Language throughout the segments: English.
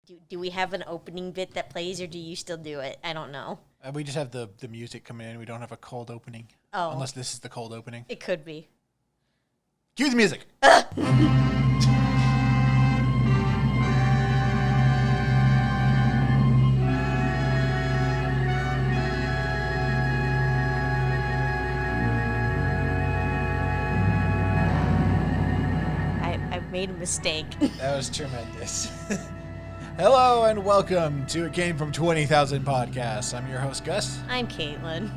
Do we have an opening bit that plays, or do you still do it? I don't know. We just have the music coming in. We don't have a cold opening. Oh. Unless this is the cold opening. It could be. Cue the music. I've made a mistake. That was tremendous. Hello and welcome to It Came From 20,000 Podcasts. I'm your host, Gus. I'm Caitlin.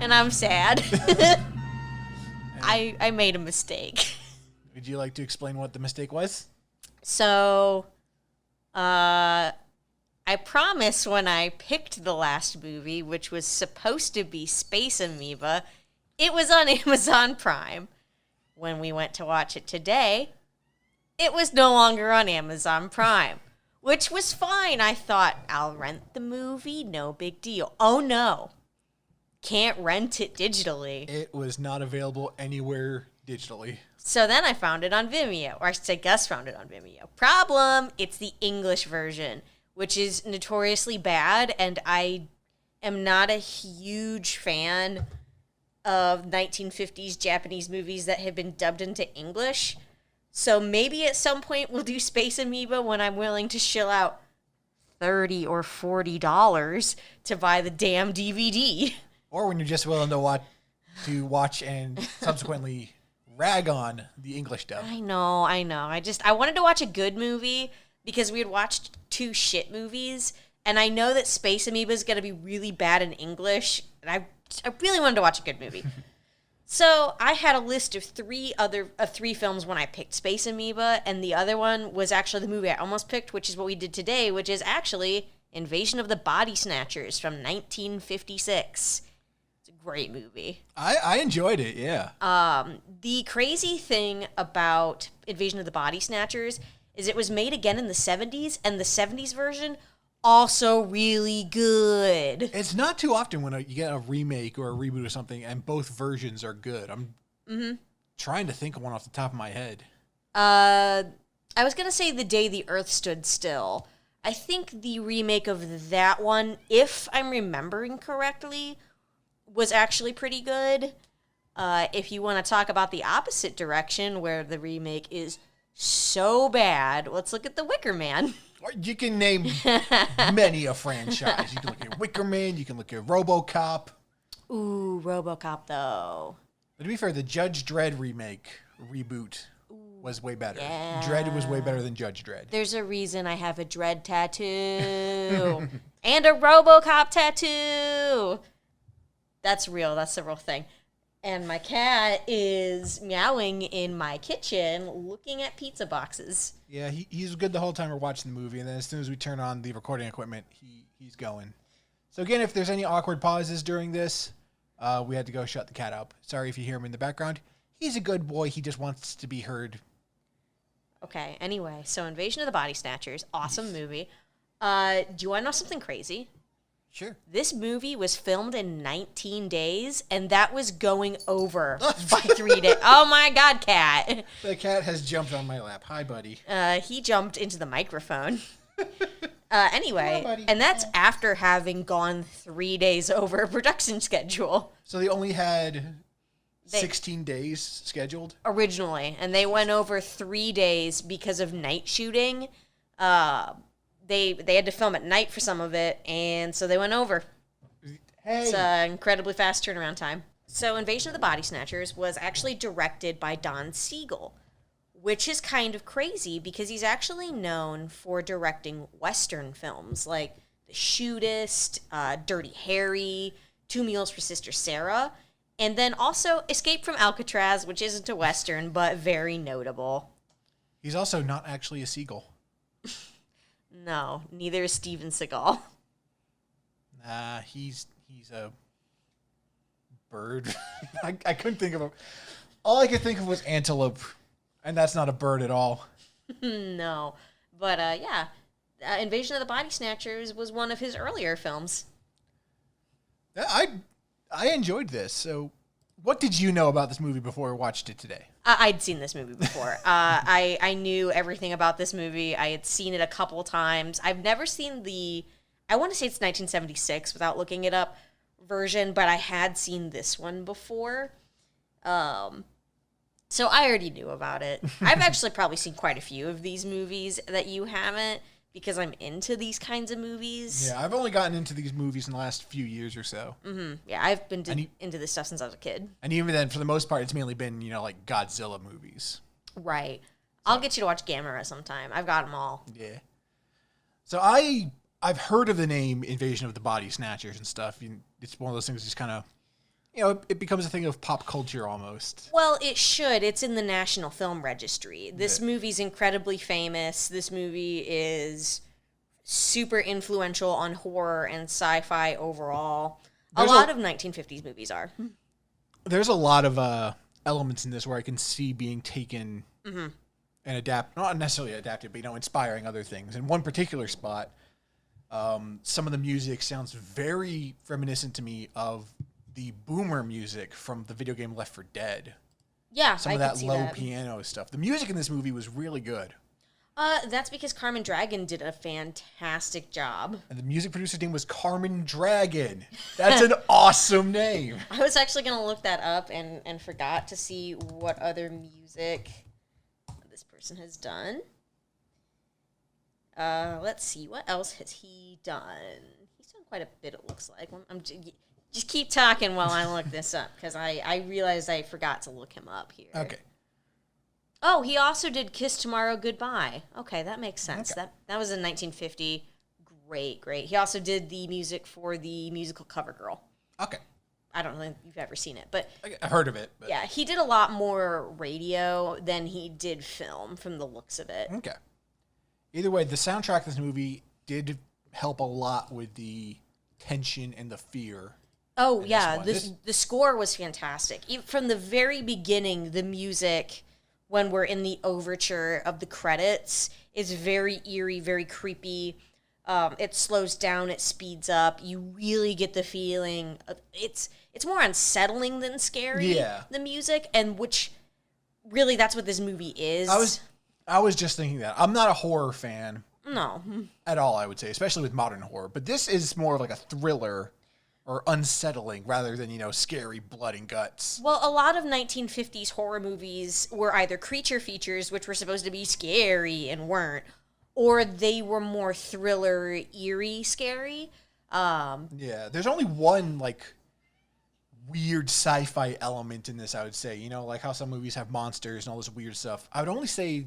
And I'm sad. I made a mistake. Would you like to explain what the mistake was? So, I promised when I picked the last movie, which was supposed to be Space Amoeba, it was on Amazon Prime. When we went to watch it today, it was no longer on Amazon Prime, which was fine. I thought, I'll rent the movie, no big deal. Oh no, can't rent it digitally. It was not available anywhere digitally. So then I found it on Vimeo, or I should say Gus found it on Vimeo. Problem, it's the English version, which is notoriously bad, and I am not a huge fan of 1950s Japanese movies that have been dubbed into English. So maybe at some point we'll do Space Amoeba when I'm willing to shill out $30 or $40 to buy the damn DVD. Or when you're just willing to watch and subsequently rag on the English dub. I know. I wanted to watch a good movie because we had watched two shit movies, and I know that Space Amoeba is going to be really bad in English, and I really wanted to watch a good movie. So I had a list of three films when I picked Space Amoeba, and the other one was actually the movie I almost picked, which is what we did today, which is actually Invasion of the Body Snatchers from 1956. It's a great movie. I enjoyed it, yeah. The crazy thing about Invasion of the Body Snatchers is it was made again in the 70s, and the 70s version also really good. It's not too often when you get a remake or a reboot or something and both versions are good. I'm trying to think of one off the top of my head. I was going to say The Day the Earth Stood Still. I think the remake of that one, if I'm remembering correctly, was actually pretty good. If you want to talk about the opposite direction, where the remake is so bad, let's look at The Wicker Man. You can name many a franchise. You can look at Wicker Man. You can look at RoboCop. Ooh, RoboCop, though. But to be fair, the Judge Dredd reboot was way better. Yeah. Dredd was way better than Judge Dredd. There's a reason I have a Dredd tattoo. And a RoboCop tattoo. That's real. That's the real thing. And my cat is meowing in my kitchen looking at pizza boxes. Yeah, he's good the whole time we're watching the movie, and then as soon as we turn on the recording equipment, he's going. So again, if there's any awkward pauses during this, we had to go shut the cat up. Sorry if you hear him in the background. He's a good boy. He just wants to be heard. Okay, anyway, so Invasion of the Body Snatchers, awesome movie. Do you want to know something crazy? Sure. This movie was filmed in 19 days, and that was going over by 3 days. Oh my God, cat. The cat has jumped on my lap. Hi, buddy. He jumped into the microphone. Anyway, Come on, buddy. And that's after having gone 3 days over production schedule. So they only had 16 days scheduled? Originally, and they went over 3 days because of night shooting. They had to film at night for some of it, and so they went over. Hey. It's an incredibly fast turnaround time. So Invasion of the Body Snatchers was actually directed by Don Siegel, which is kind of crazy because he's actually known for directing Western films like The Shootist, Dirty Harry, Two Mules for Sister Sarah, and then also Escape from Alcatraz, which isn't a Western, but very notable. He's also not actually a seagull. No, neither is Steven Seagal. Nah, he's a bird. I couldn't think of a... All I could think of was antelope, and that's not a bird at all. No, but yeah, Invasion of the Body Snatchers was one of his earlier films. I enjoyed this. So, what did you know about this movie before we watched it today? I'd seen this movie before. I knew everything about this movie. I had seen it a couple times. I've never seen I want to say it's 1976 without looking it up, version, but I had seen this one before. So I already knew about it. I've actually probably seen quite a few of these movies that you haven't, because I'm into these kinds of movies. Yeah, I've only gotten into these movies in the last few years or so. Mm-hmm. Yeah, I've been into this stuff since I was a kid. And even then, for the most part, it's mainly been, like Godzilla movies. Right. I'll get you to watch Gamera sometime. I've got them all. Yeah. So I've heard of the name Invasion of the Body Snatchers and stuff. It's one of those things that's just kind of, it becomes a thing of pop culture almost. Well, it should. It's in the National Film Registry. This movie's incredibly famous. This movie is super influential on horror and sci-fi overall. A lot of 1950s movies are. There's a lot of elements in this where I can see being taken and not necessarily adapted, but, inspiring other things. In one particular spot, some of the music sounds very reminiscent to me of the boomer music from the video game Left 4 Dead. Yeah, some of that low piano stuff. The music in this movie was really good. That's because Carmen Dragon did a fantastic job. And the music producer's name was Carmen Dragon. That's an awesome name. I was actually going to look that up and forgot to see what other music this person has done. Let's see. What else has he done? He's done quite a bit, it looks like. Just keep talking while I look this up, because I realized I forgot to look him up here. Okay. Oh, he also did Kiss Tomorrow Goodbye. Okay, that makes sense. Okay. That was in 1950. Great. He also did the music for the musical CoverGirl. Okay. I don't know if you've ever seen it, but I heard of it. But. Yeah, he did a lot more radio than he did film from the looks of it. Okay. Either way, the soundtrack of this movie did help a lot with the tension and the fear. Oh, yeah. The score was fantastic. From the very beginning, the music, when we're in the overture of the credits, is very eerie, very creepy. It slows down, it speeds up. You really get the feeling it's more unsettling than scary. Yeah. The music, and which really that's what this movie is. I was just thinking that. I'm not a horror fan. No. At all, I would say, especially with modern horror. But this is more of like a thriller or unsettling rather than, scary blood and guts. Well, a lot of 1950s horror movies were either creature features, which were supposed to be scary and weren't, or they were more thriller, eerie, scary. Yeah, there's only one, weird sci-fi element in this, I would say. Like how some movies have monsters and all this weird stuff. I would only say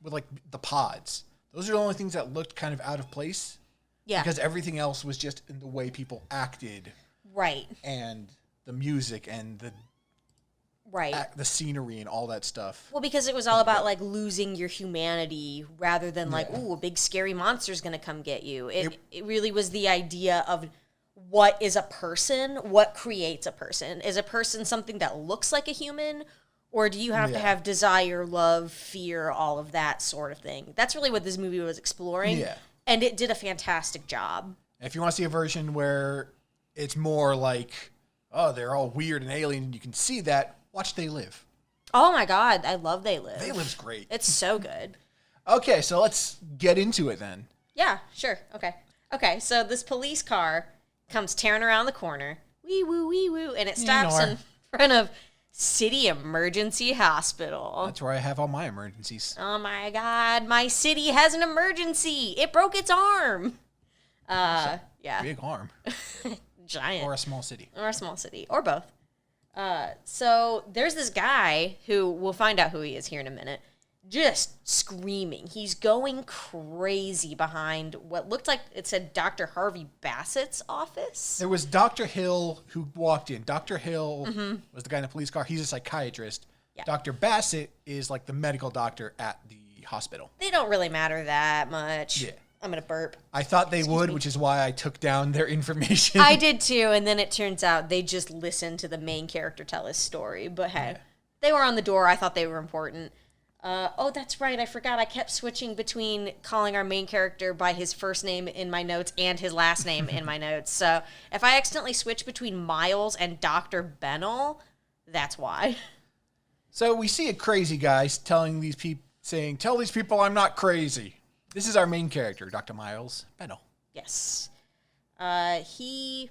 with, the pods. Those are the only things that looked kind of out of place. Yeah. Because everything else was just in the way people acted. Right. And the music and the scenery and all that stuff. Well, because it was all about, losing your humanity rather than, ooh, a big scary monster's going to come get you. It really was the idea of what is a person, what creates a person. Is a person something that looks like a human, or do you have to have desire, love, fear, all of that sort of thing? That's really what this movie was exploring. Yeah. And it did a fantastic job. If you want to see a version where it's more like, oh, they're all weird and alien, and you can see that, watch They Live. Oh, my God. I love They Live. They Live's great. It's so good. Okay, so let's get into it then. Yeah, sure. Okay, so this police car comes tearing around the corner. Wee woo, and it stops in front of City Emergency Hospital. That's where I have all my emergencies. Oh my God, my city has an emergency. It broke its arm. Yeah. Big arm. Giant. Or a small city. Or both. So there's this guy who, we'll find out who he is here in a minute, just screaming. He's going crazy behind what looked like it said Dr. Harvey Bassett's office. There was Dr. Hill who walked in. Dr. Hill was the guy in the police car. He's a psychiatrist. Yeah. Dr. Bassett is the medical doctor at the hospital. They don't really matter that much. Yeah. I'm going to burp. I thought they would, which is why I took down their information. I did too, and then it turns out they just listened to the main character tell his story. But hey, they were on the door. I thought they were important. Oh, that's right. I forgot. I kept switching between calling our main character by his first name in my notes and his last name in my notes. So if I accidentally switch between Miles and Dr. Bennell, that's why. So we see a crazy guy telling these people, saying, "Tell these people I'm not crazy." This is our main character, Dr. Miles Bennell. Yes. It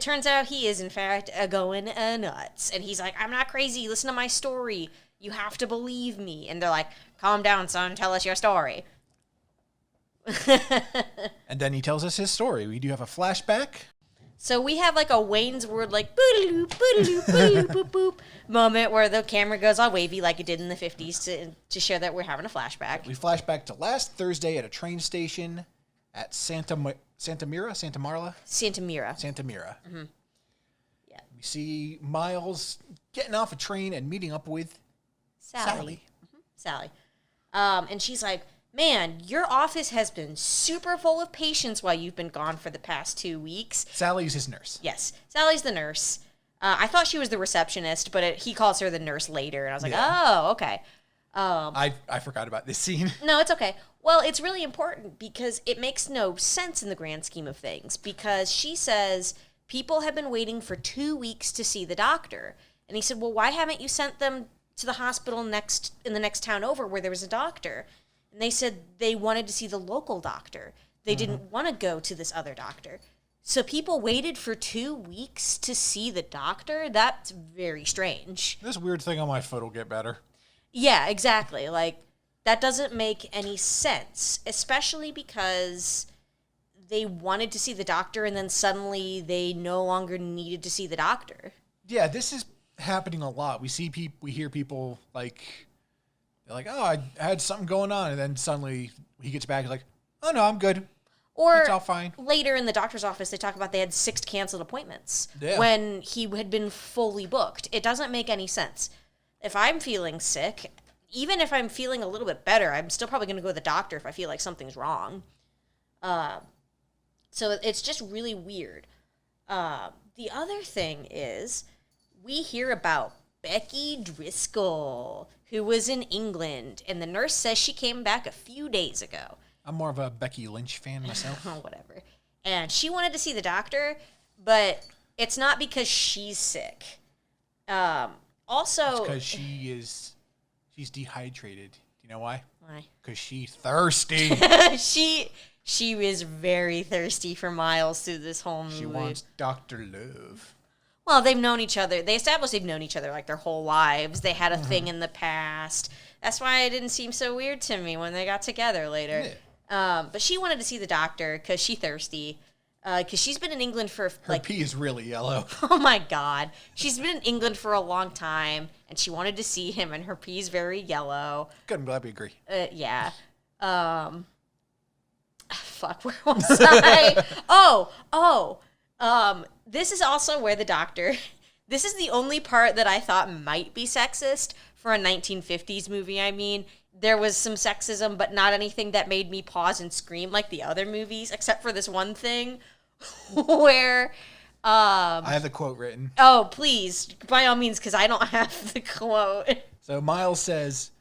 turns out he is, in fact, going nuts. And he's like, I'm not crazy. Listen to my story. You have to believe me. And they're like, calm down, son. Tell us your story. And then he tells us his story. We do have a flashback. So we have like a Wayne's Word, like, boodaloo, boodaloo, boodaloo, boop, boop moment where the camera goes all wavy like it did in the 50s to show that we're having a flashback. We flash back to last Thursday at a train station at Santa Mira. Mm-hmm. Yeah. We see Miles getting off a train and meeting up with Sally. Mm-hmm. Sally. And she's like, man, your office has been super full of patients while you've been gone for the past 2 weeks. Sally's his nurse. Yes. Sally's the nurse. I thought she was the receptionist, but he calls her the nurse later. And I was like, oh, okay. I forgot about this scene. No, it's okay. Well, it's really important because it makes no sense in the grand scheme of things. Because she says people have been waiting for 2 weeks to see the doctor. And he said, well, why haven't you sent them to the hospital in the next town over where there was a doctor? And they said they wanted to see the local doctor. They didn't want to go to this other doctor. So people waited for 2 weeks to see the doctor? That's very strange. This weird thing on my foot will get better. Yeah, exactly. Like, that doesn't make any sense, especially because they wanted to see the doctor and then suddenly they no longer needed to see the doctor. Yeah, this is happening a lot. We hear people like, they're like, oh, I had something going on. And then suddenly he gets back, he's like, oh no, I'm good. Or it's all fine. Later in the doctor's office, they talk about they had 6 canceled appointments when he had been fully booked. It doesn't make any sense. If I'm feeling sick, even if I'm feeling a little bit better, I'm still probably going to go to the doctor if I feel like something's wrong. So it's just really weird. The other thing is we hear about Becky Driscoll, who was in England, and the nurse says she came back a few days ago. I'm more of a Becky Lynch fan myself. Whatever. And she wanted to see the doctor, but it's not because she's sick. Also, it's because she's dehydrated. Do you know why? Why? Because she's thirsty. She was very thirsty for Miles through this whole movie. She wants Dr. Love. Well, they've known each other. They established they've known each other like their whole lives. They had a thing in the past. That's why it didn't seem so weird to me when they got together later. Yeah. But she wanted to see the doctor because she's thirsty. Because she's been in England for her pee is really yellow. Oh my God, she's been in England for a long time, and she wanted to see him, and her pee is very yellow. Good, I'm glad we agree. Yeah. Fuck, where was I? This is also where the doctor. This is the only part that I thought might be sexist for a 1950s movie. I mean, there was some sexism, but not anything that made me pause and scream like the other movies, except for this one thing where... I have the quote written. Oh, please, by all means, because I don't have the quote. So Miles says,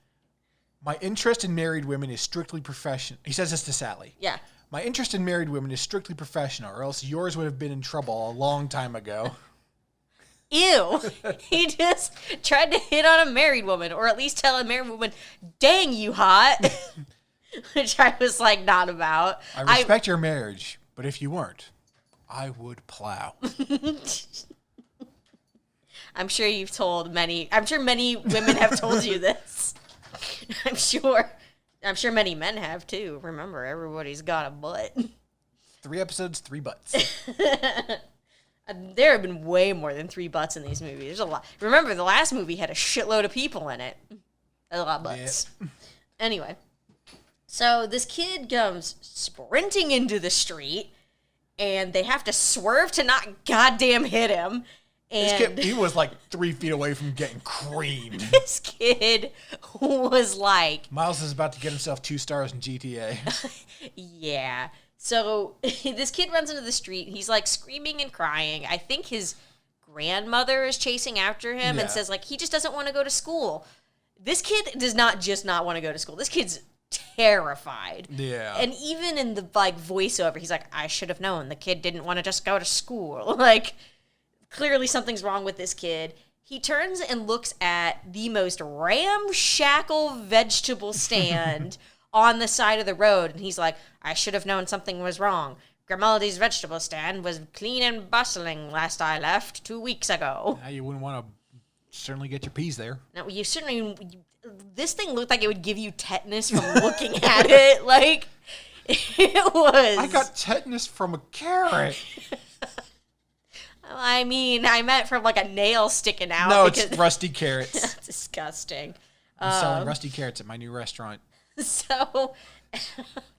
my interest in married women is strictly professional. He says this to Sally. Yeah. My interest in married women is strictly professional, or else yours would have been in trouble a long time ago. Ew. He just tried to hit on a married woman, or at least tell a married woman, dang, you hot. Which I was like, not about. I respect your marriage, but if you weren't, I would plow. I'm sure many women have told you this. I'm sure many men have too. Remember, everybody's got a butt. 3 episodes, 3 butts. There have been way more than 3 butts in these movies. There's a lot. Remember, the last movie had a shitload of people in it. A lot of butts. Yep. Anyway, so this kid comes sprinting into the street, and they have to swerve to not goddamn hit him. And this kid, he was like 3 feet away from getting creamed. This kid was like... Miles is about to get himself 2 stars in GTA. Yeah. So this kid runs into the street. He's like screaming and crying. I think his grandmother is chasing after him and says like, he just doesn't want to go to school. This kid does not just not want to go to school. This kid's terrified. Yeah. And even in the like voiceover, he's like, I should have known. The kid didn't want to just go to school. Like, clearly something's wrong with this kid. he turns and looks at the most ramshackle vegetable stand on the side of the road, and he's like, I should have known something was wrong. Grimaldi's vegetable stand was clean and bustling last I left 2 weeks ago. Now you wouldn't want to certainly get your peas there. Now, you certainly... This thing looked like it would give you tetanus from looking at it. Like, it was... I got tetanus from a carrot. I mean, I meant from, like, a nail sticking out. No, it's rusty carrots. That's disgusting. I'm selling rusty carrots at my new restaurant. So,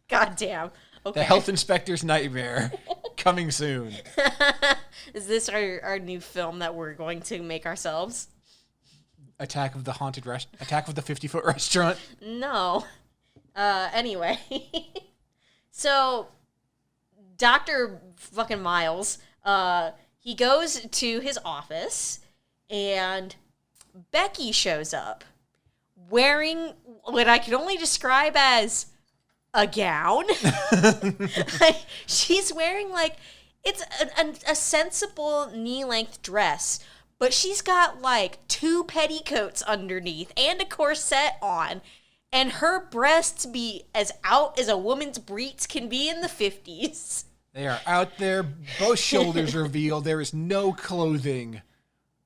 goddamn. Okay. The health inspector's nightmare. Coming soon. Is this our new film that we're going to make ourselves? Attack of the 50-foot restaurant. No. Anyway. So, Dr. fucking Miles, he goes to his office, and Becky shows up wearing what I can only describe as a gown. She's wearing, like, it's a sensible knee-length dress, but she's got, like, 2 petticoats underneath and a corset on, and her breasts be as out as a woman's breeks can be in the 50s. They are out there, both shoulders revealed. There is no clothing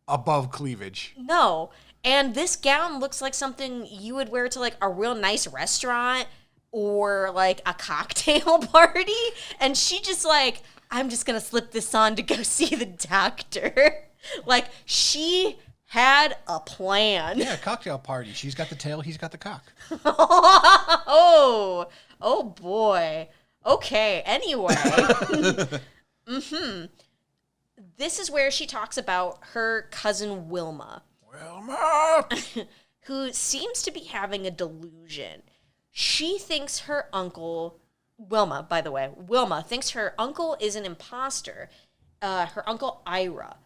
above cleavage. No. And this gown looks like something you would wear to, like, a real nice restaurant or, like, a cocktail party. And she just, like, I'm just going to slip this on to go see the doctor. Like, she had a plan. Yeah, cocktail party. She's got the tail, he's got the cock. Oh boy. Okay, anyway. This is where she talks about her cousin Wilma. Wilma! Who seems to be having a delusion. She thinks her uncle, Wilma, by the way, Wilma thinks her uncle is an imposter. Her uncle Ira.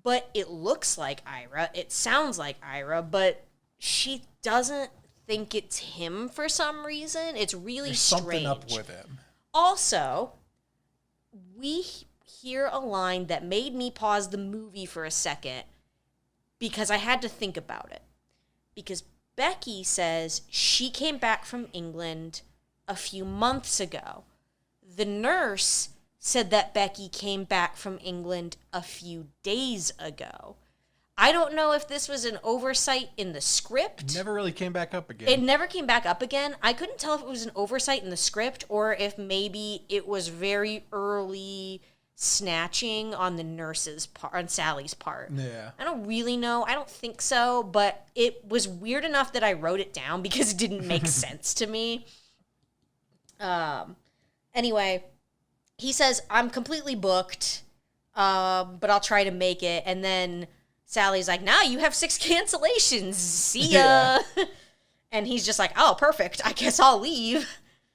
But it looks like Ira. It sounds like Ira, but she doesn't think it's him for some reason. It's really There's strange. something up with him. Also, we hear a line that made me pause the movie for a second because I had to think about it. Because Becky says she came back from England a few months ago. The nurse said that Becky came back from England a few days ago. I don't know if this was an oversight in the script. It never really came back up again. It never came back up again. I couldn't tell if it was an oversight in the script or if maybe it was very early snatching on the nurse's part, on Sally's part. Yeah. I don't really know. I don't think so, but it was weird enough that I wrote it down because it didn't make sense to me. Anyway, he says, I'm completely booked, but I'll try to make it. And then Sally's like, now you have 6 cancellations. See ya. Yeah. And he's just like, oh, perfect. I guess I'll leave.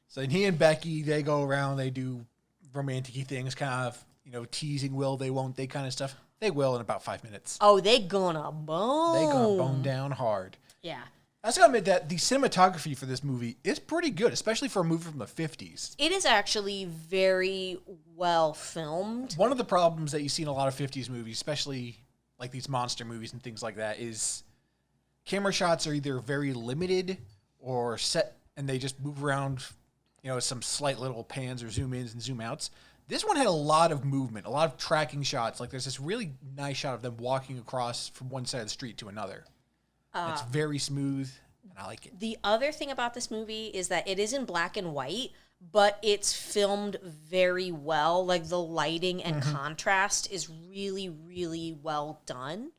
So he and Becky, they go around, they do romantic-y things, kind of, teasing will, they won't, they kind of stuff. They will in about 5 minutes. Oh, they gonna bone. They gonna bone down hard. Yeah. I was going to admit that the cinematography for this movie is pretty good, especially for a movie from the 50s. It is actually very well filmed. One of the problems that you see in a lot of 50s movies, especially like these monster movies and things like that, is camera shots are either very limited or set and they just move around, some slight little pans or zoom ins and zoom outs. This one had a lot of movement, a lot of tracking shots. Like there's this really nice shot of them walking across from one side of the street to another. It's very smooth, and I like it. The other thing about this movie is that it is in black and white, but it's filmed very well. Like the lighting and contrast is really, really well done.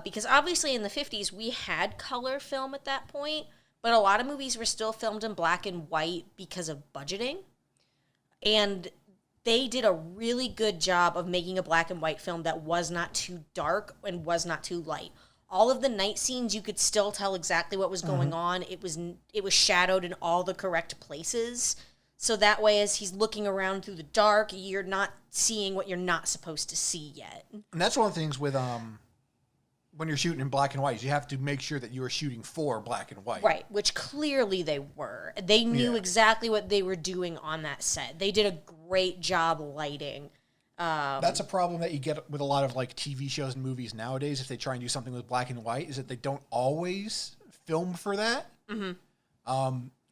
Because obviously in the 50s, we had color film at that point, but a lot of movies were still filmed in black and white because of budgeting. And they did a really good job of making a black and white film that was not too dark and was not too light. All of the night scenes, you could still tell exactly what was going on. It was shadowed in all the correct places. So that way, as he's looking around through the dark, you're not seeing what you're not supposed to see yet. And that's one of the things with when you're shooting in black and white, is you have to make sure that you are shooting for black and white. Right, which clearly they were. They knew exactly what they were doing on that set. They did a great job lighting That's a problem that you get with a lot of like TV shows and movies nowadays. If they try and do something with black and white, is that they don't always film for that.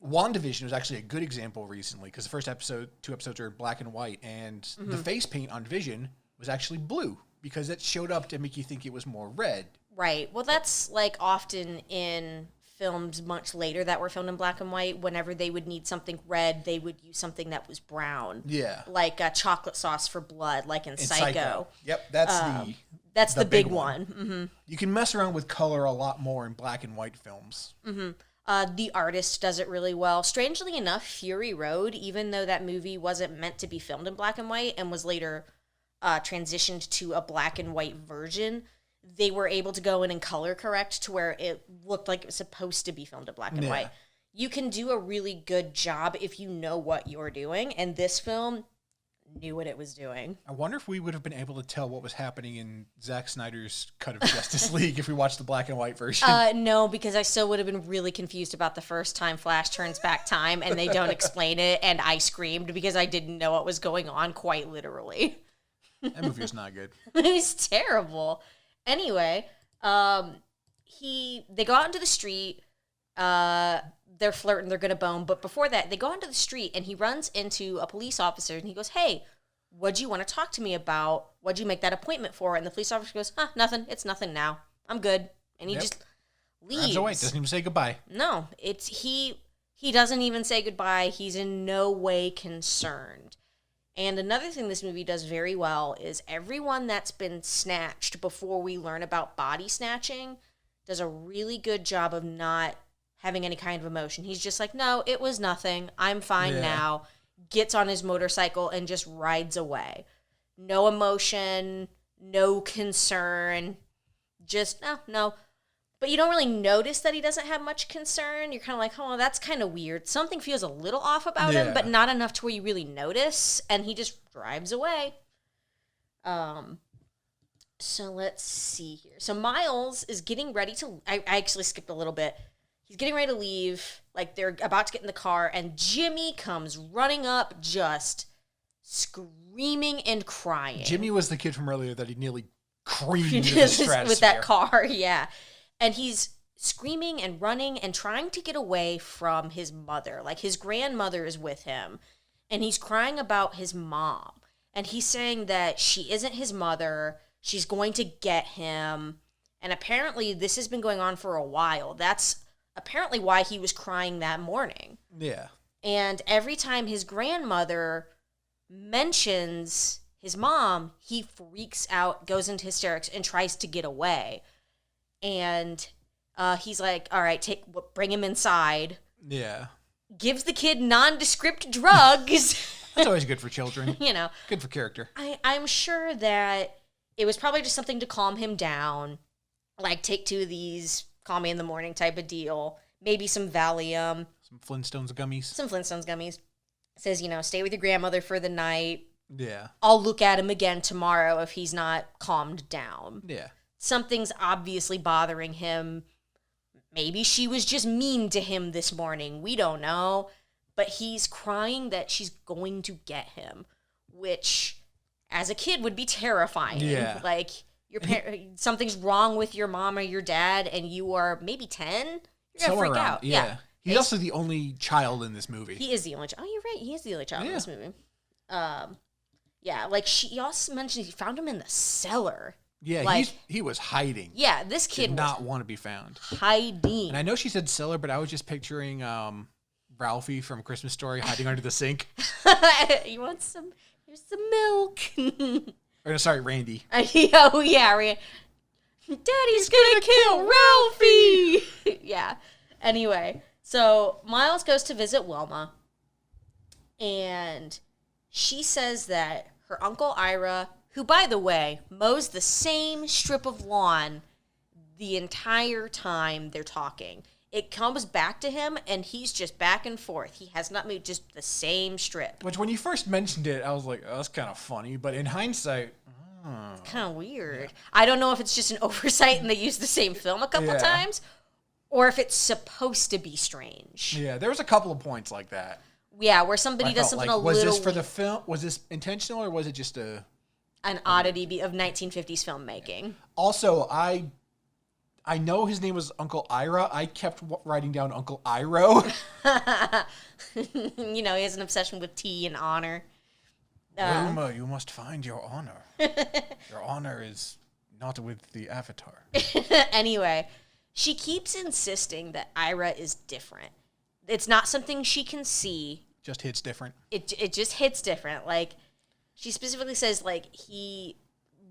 WandaVision was actually a good example recently because the first episode, 2 episodes are black and white, and the face paint on Vision was actually blue because it showed up to make you think it was more red. Right. Well, that's like often in films much later that were filmed in black and white. Whenever they would need something red, they would use something that was brown. Yeah. Like chocolate sauce for blood, like in Psycho. Yep, that's the big one. Mm-hmm. You can mess around with color a lot more in black and white films. Mm-hmm. The Artist does it really well. Strangely enough, Fury Road, even though that movie wasn't meant to be filmed in black and white and was later transitioned to a black and white version, they were able to go in and color correct to where it looked like it was supposed to be filmed in black and white. You can do a really good job if you know what you're doing, and this film knew what it was doing. I wonder if we would have been able to tell what was happening in Zack Snyder's cut of Justice League if we watched the black and white version. No, because I still would have been really confused about the first time Flash turns back time and they don't explain it, and I screamed because I didn't know what was going on, quite literally. That movie was not good. It was terrible. Anyway, they go out into the street. They're flirting. They're gonna bone. But before that, they go onto the street, and he runs into a police officer, and he goes, "Hey, what'd you want to talk to me about? What'd you make that appointment for?" And the police officer goes, "Nothing. It's nothing now. I'm good." And he just leaves. Doesn't even say goodbye. No, he doesn't even say goodbye. He's in no way concerned. And another thing this movie does very well is everyone that's been snatched before we learn about body snatching does a really good job of not having any kind of emotion. He's just like, "No, it was nothing. I'm fine now." Gets on his motorcycle and just rides away. No emotion, no concern. Just, no. But you don't really notice that he doesn't have much concern. You're kind of like, "Oh, that's kind of weird." Something feels a little off about him, but not enough to where you really notice. And he just drives away. So let's see here. So Miles is getting ready to... I actually skipped a little bit. He's getting ready to leave. Like, they're about to get in the car. And Jimmy comes running up just screaming and crying. Jimmy was the kid from earlier that he nearly creamed into the stratosphere. With that car, yeah. And he's screaming and running and trying to get away from his mother. Like, his grandmother is with him. And he's crying about his mom. And he's saying that she isn't his mother. She's going to get him. And apparently this has been going on for a while. That's apparently why he was crying that morning. Yeah. And every time his grandmother mentions his mom, he freaks out, goes into hysterics, and tries to get away. And he's like, "All right, bring him inside." Yeah. Gives the kid nondescript drugs. That's always good for children. Good for character. I'm sure that it was probably just something to calm him down. Like, take 2 of these, call me in the morning type of deal. Maybe some Valium. Some Flintstones gummies. Says, stay with your grandmother for the night. Yeah. I'll look at him again tomorrow if he's not calmed down. Yeah. Something's obviously bothering him. Maybe she was just mean to him this morning. We don't know. But he's crying that she's going to get him, which, as a kid, would be terrifying. Yeah. Like, something's wrong with your mom or your dad, and you are maybe 10? You're going to freak out. Yeah. He's also the only child in this movie. He is the only child. Oh, you're right. He is the only child in this movie. Like, she also mentioned he found him in the cellar. Yeah, like, he was hiding. Yeah, this kid did not want to be found. Hiding. And I know she said cellar, but I was just picturing Ralphie from Christmas Story hiding under the sink. You want some? Here's some milk. Or, sorry, Randy. Oh, yeah, Randy. Daddy's gonna kill Ralphie! Yeah. Anyway, so Miles goes to visit Wilma, and she says that her Uncle Ira, who, by the way, mows the same strip of lawn the entire time they're talking. It comes back to him, and he's just back and forth. He has not moved, just the same strip. Which, when you first mentioned it, I was like, oh, that's kind of funny. But in hindsight... It's kind of weird. Yeah. I don't know if it's just an oversight and they used the same film a couple times, or if it's supposed to be strange. Yeah, there was a couple of points like that. Yeah, where somebody does something like, was this for the film? Was this intentional, or was it just a an oddity of 1950s filmmaking. Also, I know his name was Uncle Ira. I kept writing down Uncle Iro. You know, he has an obsession with tea and honor. Wilma, you must find your honor. Your honor is not with the Avatar. Anyway, she keeps insisting that Ira is different. It's not something she can see. Just hits different. It just hits different. Like, she specifically says, like, he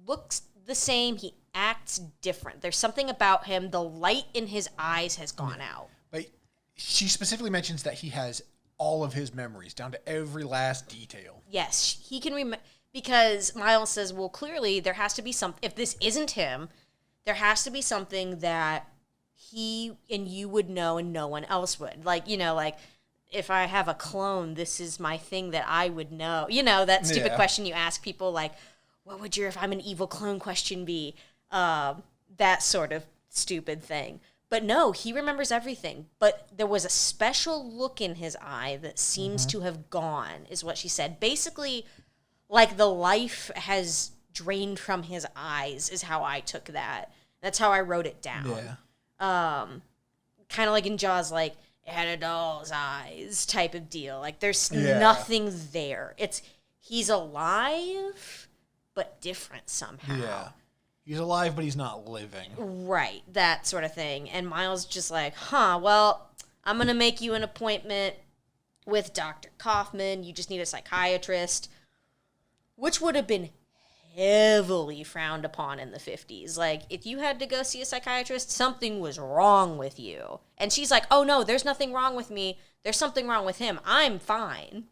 looks the same, he acts different. There's something about him. The light in his eyes has gone out. But she specifically mentions that he has all of his memories, down to every last detail. Yes, he can remember, because Miles says, well, clearly there has to be something, if this isn't him, there has to be something that he and you would know and no one else would. Like, you know, like, if I have a clone, this is my thing that I would know. You know, that stupid question you ask people, like, what would your if I'm an evil clone question be? That sort of stupid thing. But no, he remembers everything. But there was a special look in his eye that seems to have gone, is what she said. Basically, like the life has drained from his eyes, is how I took that. That's how I wrote it down. Yeah. Kind of like in Jaws, like, it had a doll's eyes type of deal. Like, there's nothing there. He's alive, but different somehow. Yeah. He's alive, but he's not living. Right, that sort of thing. And Miles just like, well, I'm going to make you an appointment with Dr. Kaufman. You just need a psychiatrist, which would have been heavily frowned upon in the 50s. Like, if you had to go see a psychiatrist, something was wrong with you. And she's like, oh, no, there's nothing wrong with me. There's something wrong with him. I'm fine,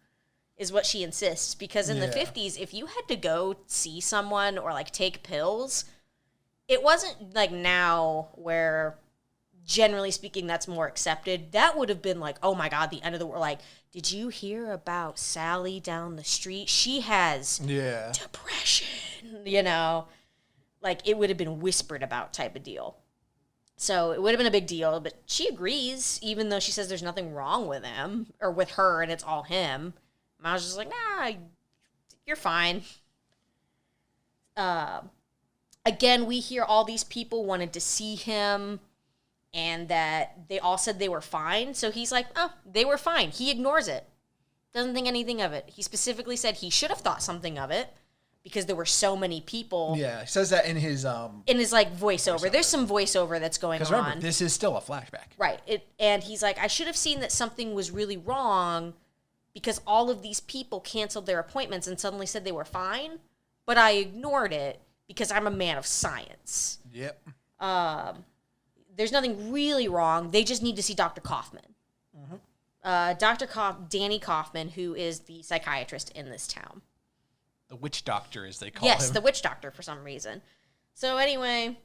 is what she insists. Because in the 50s, if you had to go see someone or, like, take pills, it wasn't like now where, generally speaking, that's more accepted. That would have been like, oh my God, the end of the world. Like, did you hear about Sally down the street? She has depression, you know? Like, it would have been whispered about type of deal. So it would have been a big deal, but she agrees, even though she says there's nothing wrong with him, or with her, and it's all him. And I was just like, nah, you're fine. Again, we hear all these people wanted to see him and that they all said they were fine. So he's like, oh, they were fine. He ignores it. Doesn't think anything of it. He specifically said he should have thought something of it because there were so many people. Yeah, he says that in his like voiceover. There's some voiceover that's going on. Because remember, this is still a flashback. Right. And he's like, I should have seen that something was really wrong because all of these people canceled their appointments and suddenly said they were fine, but I ignored it. Because I'm a man of science. Yep. There's nothing really wrong. They just need to see Dr. Kaufman. Danny Kaufman, who is the psychiatrist in this town. The witch doctor, as they call him. Yes, the witch doctor for some reason. So anyway,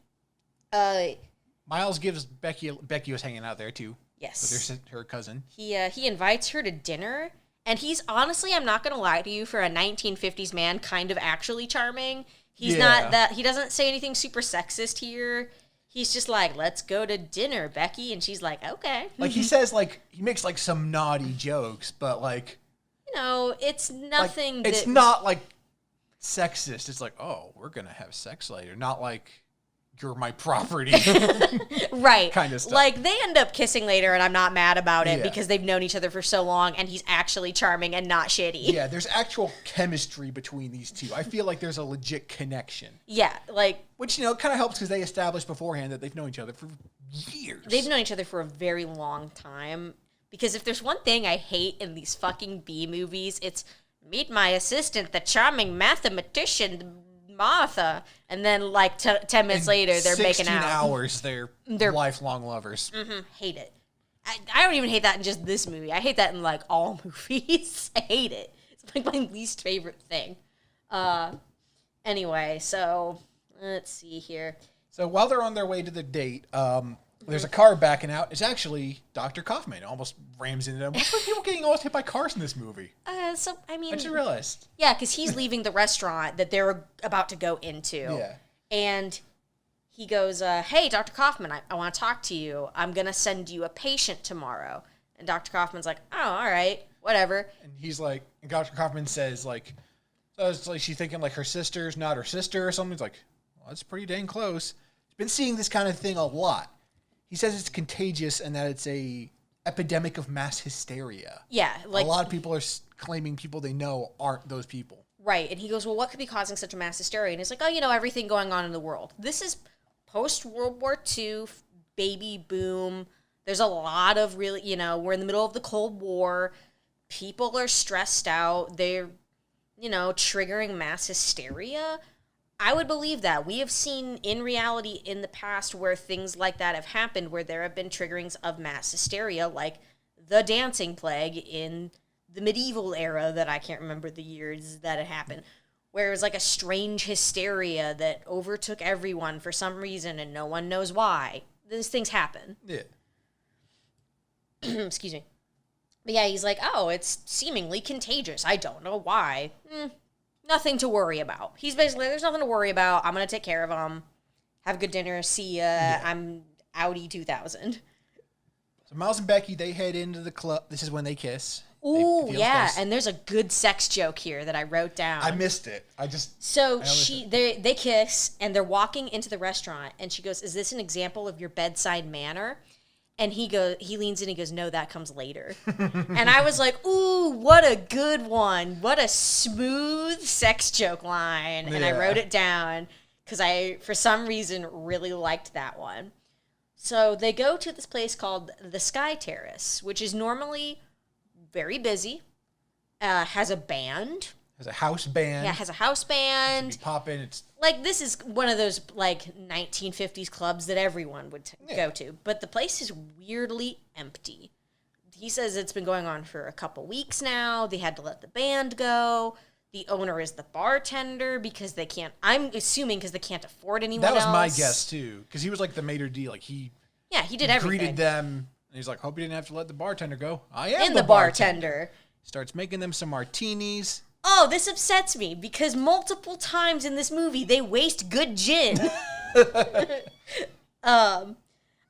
Miles gives Becky was hanging out there too. Yes. With her cousin. He invites her to dinner, and he's honestly, I'm not going to lie to you, for a 1950s man, kind of actually charming. He's not that, he doesn't say anything super sexist here. He's just like, let's go to dinner, Becky. And she's like, okay. Like, he says, like, he makes, like, some naughty jokes, but, like... You know, it's nothing like, it's not, like, sexist. It's like, oh, we're going to have sex later. Not like, you're my property. Right. Kind of stuff. Like, they end up kissing later, and I'm not mad about it because they've known each other for so long, and he's actually charming and not shitty. Yeah, there's actual chemistry between these two. I feel like there's a legit connection. Yeah, like... Which, you know, kind of helps because they established beforehand that they've known each other for years. They've known each other for a very long time. Because if there's one thing I hate in these fucking B movies, it's meet my assistant, the charming mathematician, Martha, and then like 10 minutes later they're making out. 16 hours they're lifelong lovers. Hate it. I don't even hate that in just this movie. I hate that in like all movies. I hate it. It's like my least favorite thing. Anyway, so let's see here. So while they're on their way to the date, there's a car backing out. It's actually Dr. Kaufman. It almost rams into them. What's with people getting almost hit by cars in this movie? I just realized. Yeah, because he's leaving the restaurant that they're about to go into. Yeah. And he goes, hey, Dr. Kaufman, I want to talk to you. I'm going to send you a patient tomorrow. And Dr. Kaufman's like, oh, all right, whatever. And he's like, and Dr. Kaufman says, like, So it's like she's thinking like her sister's not her sister or something. It's like, well, that's pretty dang close. He's been seeing this kind of thing a lot. He says it's contagious and that it's a epidemic of mass hysteria. Yeah, like a lot of people are claiming people they know aren't those people. Right, and he goes, well, what could be causing such a mass hysteria? And he's like, oh, everything going on in the world. This is post-World War II, baby boom. There's a lot of really, we're in the middle of the Cold War. People are stressed out. They're, triggering mass hysteria. I would believe that. We have seen in reality in the past where things like that have happened, where there have been triggerings of mass hysteria, like the dancing plague in the medieval era that I can't remember the years that it happened, where it was like a strange hysteria that overtook everyone for some reason and no one knows why. These things happen. Yeah. Excuse me. But yeah, he's like, oh, it's seemingly contagious. I don't know why. Nothing to worry about. He's basically, there's nothing to worry about. I'm going to take care of them. Have a good dinner. See ya. Yeah. I'm Audi 2000. So Miles and Becky, they head into the club. This is when they kiss. Ooh, yeah. Nice. And there's a good sex joke here that I wrote down. I missed it. They kiss and they're walking into the restaurant and she goes, is this an example of your bedside manner? And he leans in and he goes, no, that comes later. And I was like, ooh, what a good one. What a smooth sex joke line. Yeah. And I wrote it down because I, for some reason, really liked that one. So they go to this place called the Sky Terrace, which is normally very busy, has a band. Has a house band. Yeah, has a house band. You pop in, it's... Like, this is one of those, 1950s clubs that everyone would go to. But the place is weirdly empty. He says it's been going on for a couple weeks now. They had to let the band go. The owner is the bartender because they can't... I'm assuming because they can't afford anyone else. That was my guess, too. Because he was like the maitre d'. Like, he did everything. Greeted them. And he's like, hope you didn't have to let the bartender go. I am the bartender. Starts making them some martinis. Oh, this upsets me because multiple times in this movie they waste good gin. I'm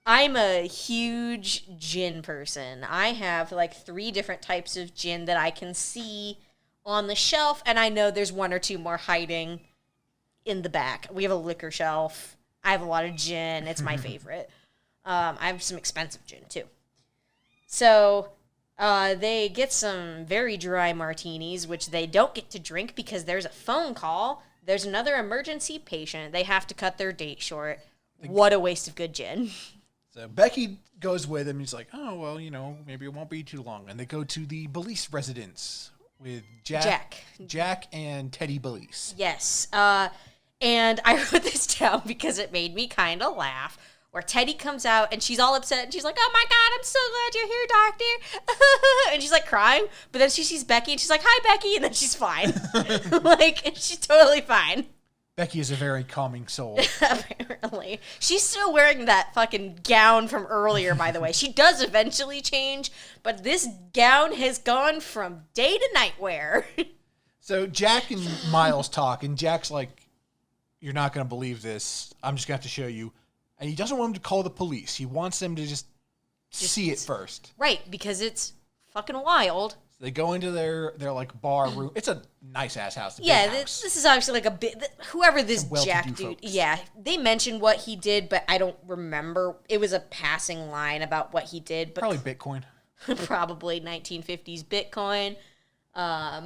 a huge gin person. I have 3 different types of gin that I can see on the shelf, and I know there's 1 or 2 more hiding in the back. We have a liquor shelf. I have a lot of gin. It's my favorite. I have some expensive gin too. So they get some very dry martinis, which they don't get to drink because there's a phone call. There's another emergency patient. They have to cut their date short. What a waste of good gin. So Becky goes with him. He's like, oh, well, maybe it won't be too long. And they go to the Belize residence with Jack and Teddy Belize. Yes. And I wrote this down because it made me kind of laugh. Where Teddy comes out and she's all upset and she's like, oh my God, I'm so glad you're here, doctor. And she's crying. But then she sees Becky and she's like, hi, Becky. And then she's fine. And she's totally fine. Becky is a very calming soul. Apparently. She's still wearing that fucking gown from earlier, by the way. She does eventually change, but this gown has gone from day to night wear. So Jack and Miles talk, and Jack's like, you're not going to believe this. I'm just going to have to show you. And he doesn't want them to call the police. He wants them to just see it first. Right, because it's fucking wild. So they go into their bar room. It's a nice-ass house. This is obviously a bit... Whoever this Jack dude... Folks. Yeah, they mentioned what he did, but I don't remember. It was a passing line about what he did. But probably Bitcoin. Probably 1950s Bitcoin.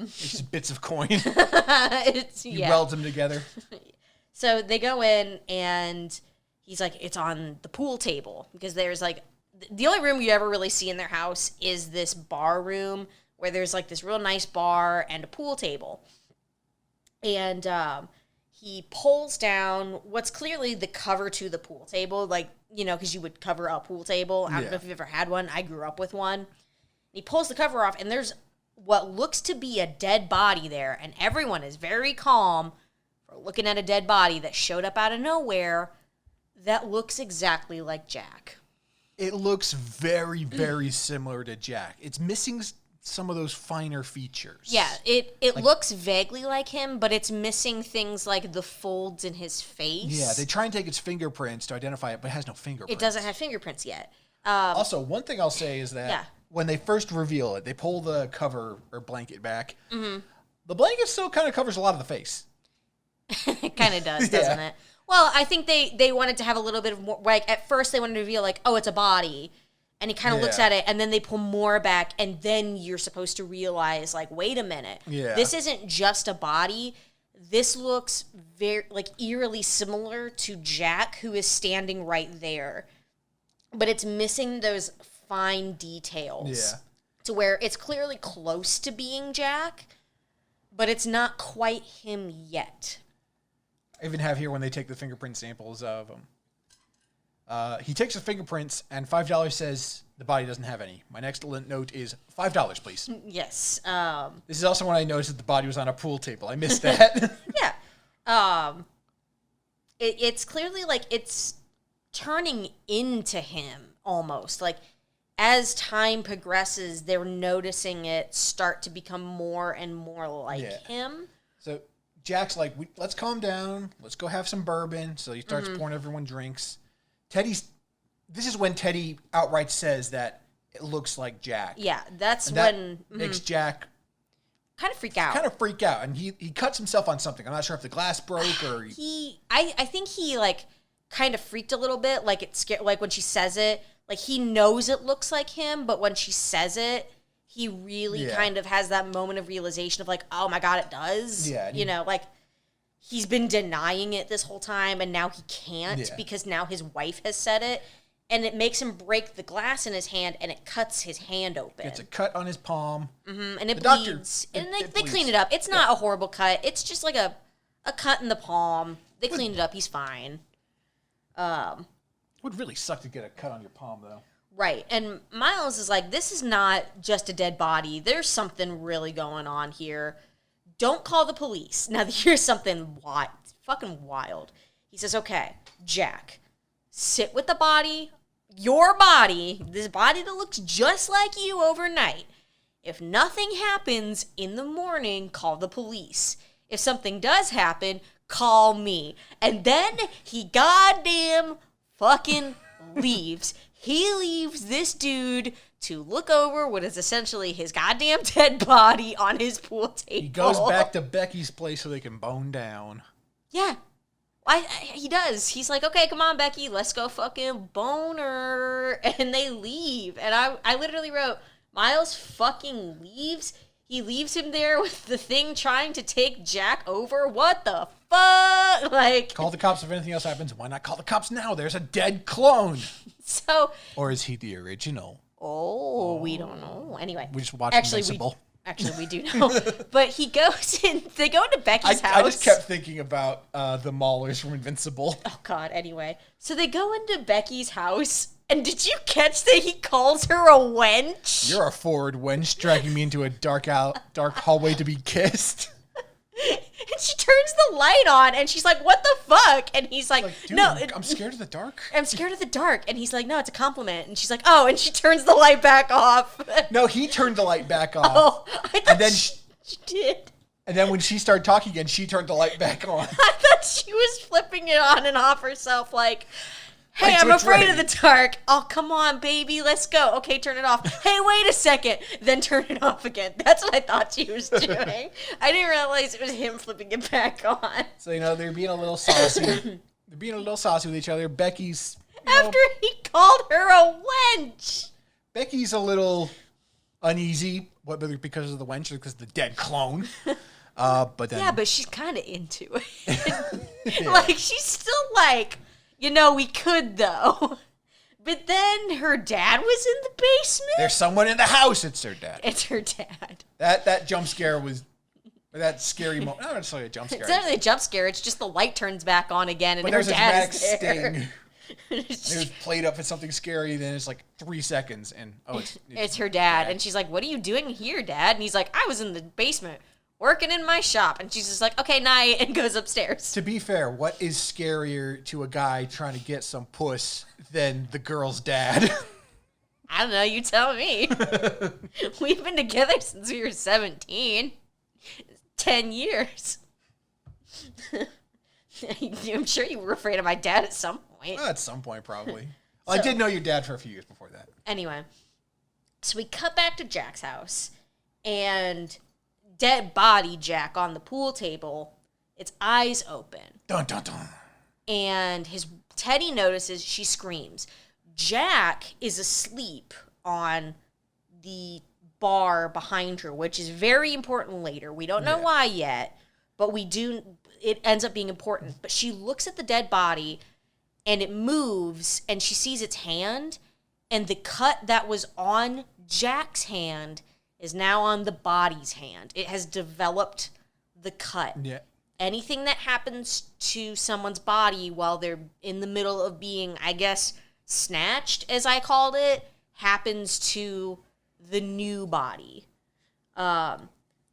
It's just bits of coin. He welds them together. So they go in and... He's like, it's on the pool table because there's the only room you ever really see in their house is this bar room where there's this real nice bar and a pool table. And he pulls down what's clearly the cover to the pool table, because you would cover a pool table. I don't know if you've ever had one. I grew up with one. And he pulls the cover off and there's what looks to be a dead body there. And everyone is very calm for looking at a dead body that showed up out of nowhere. That looks exactly like Jack. It looks very, very similar to Jack. It's missing some of those finer features. Yeah, it looks vaguely like him, but it's missing things like the folds in his face. Yeah, they try and take its fingerprints to identify it, but it has no fingerprints. It doesn't have fingerprints yet. Also, one thing I'll say is that when they first reveal it, they pull the cover or blanket back. Mm-hmm. The blanket still kind of covers a lot of the face. It kind of does, doesn't it? Well, I think they wanted to have a little bit of more, like, at first they wanted to reveal, like, oh, it's a body. And he kind of looks at it, and then they pull more back, and then you're supposed to realize, like, wait a minute. Yeah. This isn't just a body. This looks very, like, eerily similar to Jack, who is standing right there. But it's missing those fine details. Yeah. To where it's clearly close to being Jack, but it's not quite him yet. I even have here when they take the fingerprint samples of him. He takes the fingerprints, and $5 says the body doesn't have any. My next note is $5, please. Yes. This is also when I noticed that the body was on a pool table. I missed that. Yeah. It's clearly like it's turning into him almost. Like as time progresses, they're noticing it start to become more and more like him. So Jack's like, let's calm down. Let's go have some bourbon. So he starts pouring everyone drinks. This is when Teddy outright says that it looks like Jack. Yeah, that's and when... That makes Jack... Kind of freak out. And he cuts himself on something. I'm not sure if the glass broke or... I think he, like, kind of freaked a little bit. Like, it scared... Like, when she says it, like, he knows it looks like him, but when she says it, he really kind of has that moment of realization of, like, oh, my God, it does. Yeah. You know, like... He's been denying it this whole time, and now he can't because now his wife has said it, and it makes him break the glass in his hand, and it cuts his hand open. It's a cut on his palm. Mm-hmm, and it bleeds. And they clean it up. It's not a horrible cut. It's just like a cut in the palm. They cleaned it up. He's fine. Would really suck to get a cut on your palm, though. Right. And Miles is like, this is not just a dead body. There's something really going on here. Don't call the police. Now, here's something fucking wild. He says, okay, Jack, sit with the body, your body, this body that looks just like you overnight. If nothing happens in the morning, call the police. If something does happen, call me. And then he goddamn fucking leaves. He leaves this dude to look over what is essentially his goddamn dead body on his pool table. He goes back to Becky's place so they can bone down. Yeah. He does. He's like, okay, come on, Becky, let's go fucking boner. And they leave. And I literally wrote, Miles fucking leaves. He leaves him there with the thing trying to take Jack over. What the fuck? Like, call the cops if anything else happens. Why not call the cops now? There's a dead clone. So. Or is he the original? Oh, we don't know. Anyway. We just watched Invincible. Actually, we do know. But he goes in, they go into Becky's house. I just kept thinking about the Maulers from Invincible. Oh, God, anyway. So they go into Becky's house, and did you catch that he calls her a wench? You're a forward wench dragging me into a dark hallway to be kissed. And she turns the light on, and she's like, what the fuck? And he's like dude, no. I'm scared of the dark. I'm scared of the dark. And he's like, no, it's a compliment. And she's like, oh, and she turns the light back off. No, he turned the light back off. Oh, I thought and then she did. And then when she started talking again, she turned the light back on. I thought she was flipping it on and off herself, like, hey, I'm afraid of the dark. Oh, come on, baby, let's go. Okay, turn it off. Hey, wait a second. Then turn it off again. That's what I thought she was doing. I didn't realize it was him flipping it back on. So, they're being a little saucy. They're being a little saucy with each other. Becky's... After he called her a wench. Becky's a little uneasy, whether because of the wench or because of the dead clone. But then... Yeah, but she's kind of into it. Like, she's still like... we could, though. But then her dad was in the basement? There's someone in the house. It's her dad. It's her dad. That jump scare was... That scary moment. Not necessarily a jump scare. It's not really a jump scare. It's just the light turns back on again, and but her there's dad a is there. sting. It was played up as something scary, then it's like 3 seconds, and it's her dad. And she's like, what are you doing here, Dad? And he's like, I was in the basement. Working in my shop. And she's just like, okay, night, and goes upstairs. To be fair, what is scarier to a guy trying to get some puss than the girl's dad? I don't know, you tell me. We've been together since we were 17. 10 years. I'm sure you were afraid of my dad at some point. Well, at some point, probably. Well, I did know your dad for a few years before that. Anyway, so we cut back to Jack's house, and dead body Jack on the pool table, its eyes open. Dun, dun, dun. And Teddy notices, she screams. Jack is asleep on the bar behind her, which is very important later. We don't know why yet, but it ends up being important. But she looks at the dead body, and it moves, and she sees its hand, and the cut that was on Jack's hand is now on the body's hand. It has developed the cut. Yeah. Anything that happens to someone's body while they're in the middle of being, I guess, snatched, as I called it, happens to the new body.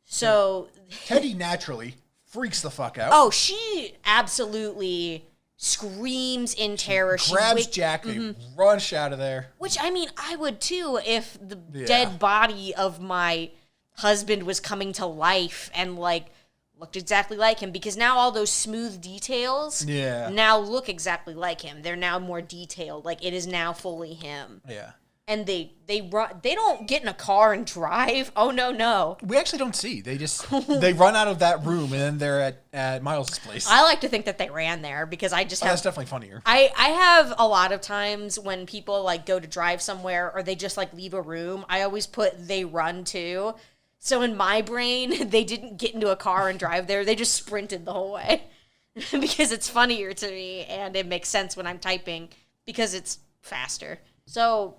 So Teddy naturally freaks the fuck out. Oh, she absolutely screams in terror. She grabs Jack, they rush out of there. Which, I mean, I would too if the dead body of my husband was coming to life and, like, looked exactly like him, because now all those smooth details now look exactly like him. They're now more detailed. Like, it is now fully him. Yeah. And they don't get in a car and drive. Oh, no. We actually don't see. They just, they run out of that room, and then they're at Miles' place. I like to think that they ran there, because I just have... That's definitely funnier. I have a lot of times when people, like, go to drive somewhere, or they just, like, leave a room, I always put they run too. So in my brain, they didn't get into a car and drive there. They just sprinted the whole way. Because it's funnier to me, and it makes sense when I'm typing, because it's faster. So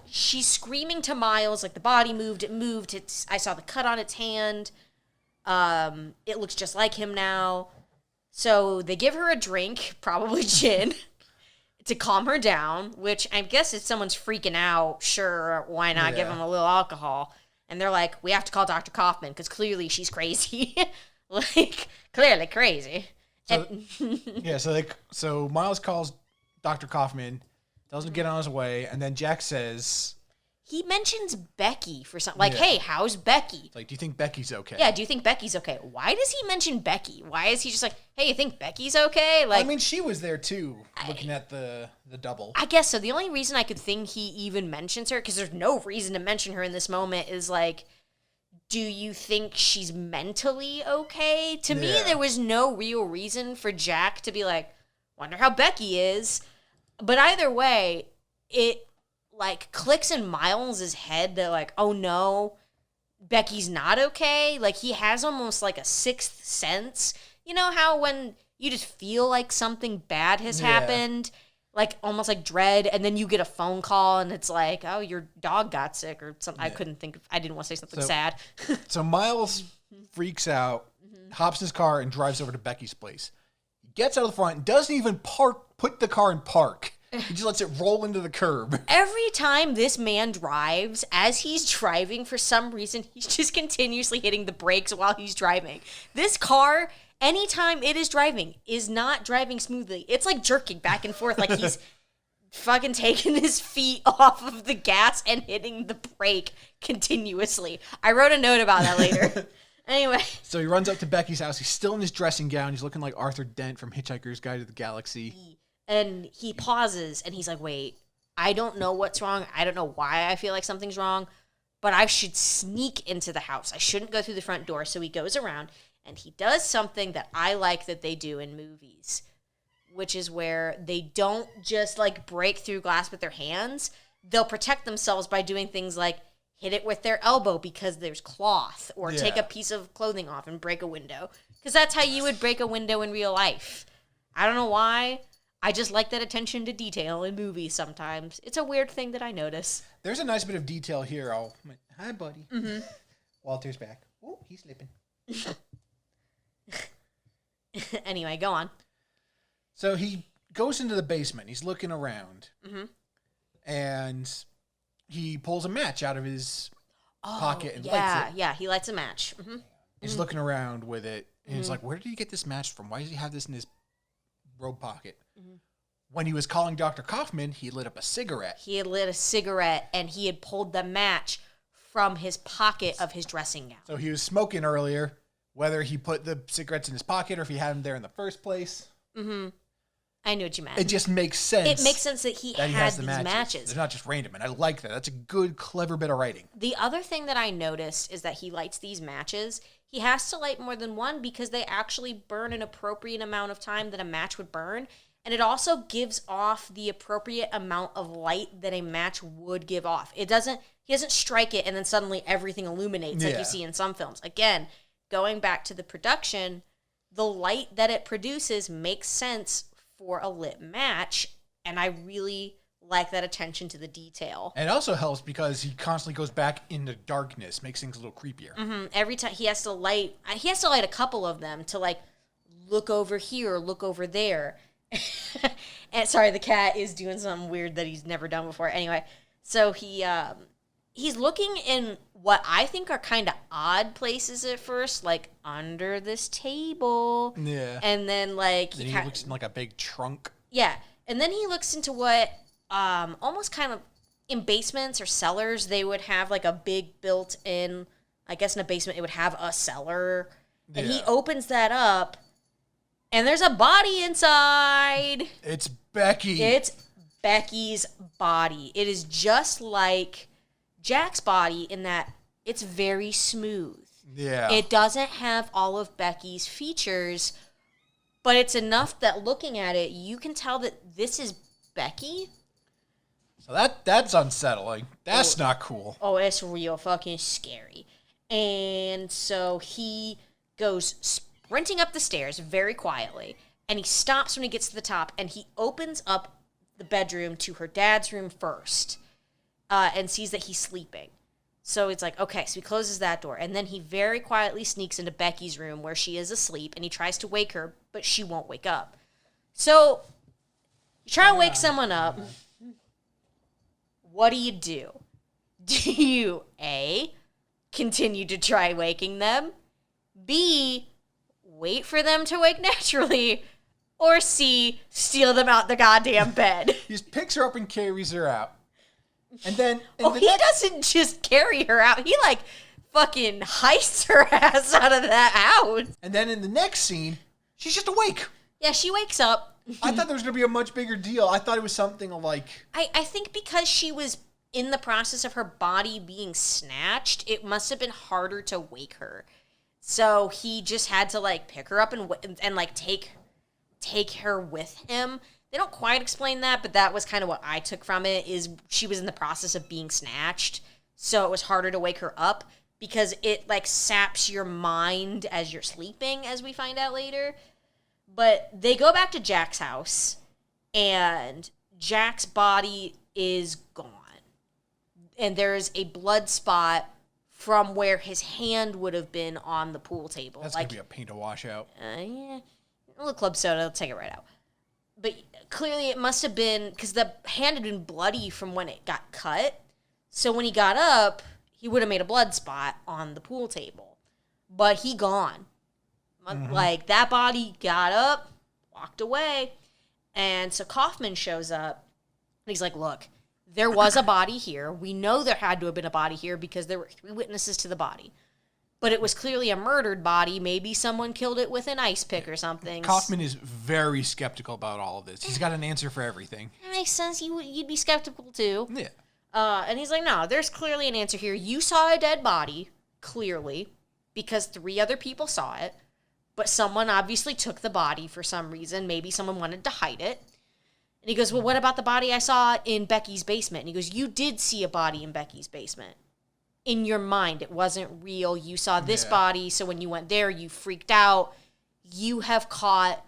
she's screaming to Miles, like, the body moved, it moved. I saw the cut on its hand. It looks just like him now. So they give her a drink, probably gin, to calm her down, which I guess if someone's freaking out, sure, why not give them a little alcohol? And they're like, we have to call Dr. Kaufman, because clearly she's crazy. Like, clearly crazy. So Miles calls Dr. Kaufman, tells him to get on his way, and then Jack says... He mentions Becky for something. Like, hey, how's Becky? Like, do you think Becky's okay? Yeah, do you think Becky's okay? Why does he mention Becky? Why is he just like, hey, you think Becky's okay? Like, I mean, she was there too, looking at the double. I guess so. The only reason I could think he even mentions her, because there's no reason to mention her in this moment, is like, do you think she's mentally okay? To me, there was no real reason for Jack to be like, wonder how Becky is. But either way, it, like, clicks in Miles' head that, like, oh no, Becky's not okay. Like, he has almost like a sixth sense. You know how when you just feel like something bad has happened, like almost like dread, and then you get a phone call and it's like, oh, your dog got sick or something. I didn't want to say something sad. So Miles freaks out, hops in his car, and drives over to Becky's place. He gets out of the front and doesn't even put the car in park. He just lets it roll into the curb. Every time this man drives, as he's driving, for some reason, he's just continuously hitting the brakes while he's driving. This car, anytime it is driving, is not driving smoothly. It's like jerking back and forth, like he's fucking taking his feet off of the gas and hitting the brake continuously. I wrote a note about that later. Anyway. So he runs up to Becky's house. He's still in his dressing gown. He's looking like Arthur Dent from Hitchhiker's Guide to the Galaxy. And he pauses, and he's like, wait, I don't know what's wrong. I don't know why I feel like something's wrong, but I should sneak into the house. I shouldn't go through the front door. So he goes around, and he does something that I like that they do in movies, which is where they don't just, like, break through glass with their hands. They'll protect themselves by doing things like hit it with their elbow because there's cloth, or take a piece of clothing off and break a window. Because that's how you would break a window in real life. I don't know why. I just like that attention to detail in movies sometimes. It's a weird thing that I notice. There's a nice bit of detail here. Hi, buddy. Mm-hmm. Walter's back. Oh, he's sleeping. Anyway, go on. So he goes into the basement. He's looking around. Mm-hmm. And he pulls a match out of his pocket and lights it. Yeah, he lights a match. Mm-hmm. He's looking around with it. And he's like, where did he get this match from? Why does he have this in his robe pocket? Mm-hmm. When he was calling Dr. Kaufman, he lit up a cigarette. He had lit a cigarette, and he had pulled the match from his pocket of his dressing gown. So he was smoking earlier, whether he put the cigarettes in his pocket or if he had them there in the first place. Mm-hmm. I knew what you meant. It just makes sense. It makes sense that he had these matches. They're not just random, and I like that. That's a good, clever bit of writing. The other thing that I noticed is that he lights these matches. He has to light more than one because they actually burn an appropriate amount of time that a match would burn. And it also gives off the appropriate amount of light that a match would give off. He doesn't strike it and then suddenly everything illuminates like you see in some films. Again, going back to the production, the light that it produces makes sense for a lit match, and I really like that attention to the detail. And it also helps because he constantly goes back into darkness, makes things a little creepier. Mm-hmm. Every time he has to light a couple of them to like look over here, look over there. And sorry, the cat is doing something weird that he's never done before. Anyway, so he's looking in what I think are kind of odd places at first, like under this table. Yeah. And then like he looks in like a big trunk. Yeah. And then he looks into what almost kind of in basements or cellars, they would have like a big built-in, I guess in a basement it would have a cellar. And he opens that up and there's a body inside. It's Becky. It's Becky's body. It is just like Jack's body in that it's very smooth. Yeah. It doesn't have all of Becky's features, but it's enough that looking at it, you can tell that this is Becky. So that's unsettling. That's not cool. Oh, it's real fucking scary. And so he goes sprinting up the stairs very quietly, and he stops when he gets to the top, and he opens up the bedroom to her dad's room first, and sees that he's sleeping. So it's like, okay, so he closes that door, and then he very quietly sneaks into Becky's room where she is asleep, and he tries to wake her, but she won't wake up. So you try to wake someone up. What do? Do you, A, continue to try waking them, B, wait for them to wake naturally, or C, steal them out the goddamn bed? He just picks her up and carries her out. And then... he doesn't just carry her out. He, like, fucking heists her ass out of that house. And then in the next scene, she's just awake. Yeah, she wakes up. I thought there was going to be a much bigger deal. I thought it was something like... I think because she was in the process of her body being snatched, it must have been harder to wake her. So he just had to, like, pick her up and like, take her with him. They don't quite explain that, but that was kind of what I took from it, is she was in the process of being snatched, so it was harder to wake her up because it, like, saps your mind as you're sleeping, as we find out later. But they go back to Jack's house, and Jack's body is gone. And there's a blood spot from where his hand would have been on the pool table. That's like, going to be a paint to wash out. Yeah. A little club soda, I'll take it right out. But clearly it must have been, because the hand had been bloody from when it got cut. So when he got up, he would have made a blood spot on the pool table. But he gone. Mm-hmm. Like, that body got up, walked away. And so Kaufman shows up, and he's like, look, there was a body here. We know there had to have been a body here because there were 3 witnesses to the body. But it was clearly a murdered body. Maybe someone killed it with an ice pick or something. Kaufman is very skeptical about all of this. He's got an answer for everything. That makes sense. You'd be skeptical, too. Yeah. And he's like, no, there's clearly an answer here. You saw a dead body, clearly, because 3 other people saw it. But someone obviously took the body for some reason. Maybe someone wanted to hide it. And he goes, well, what about the body I saw in Becky's basement? And he goes, you did see a body in Becky's basement. In your mind, it wasn't real. You saw this body, so when you went there, you freaked out. You have caught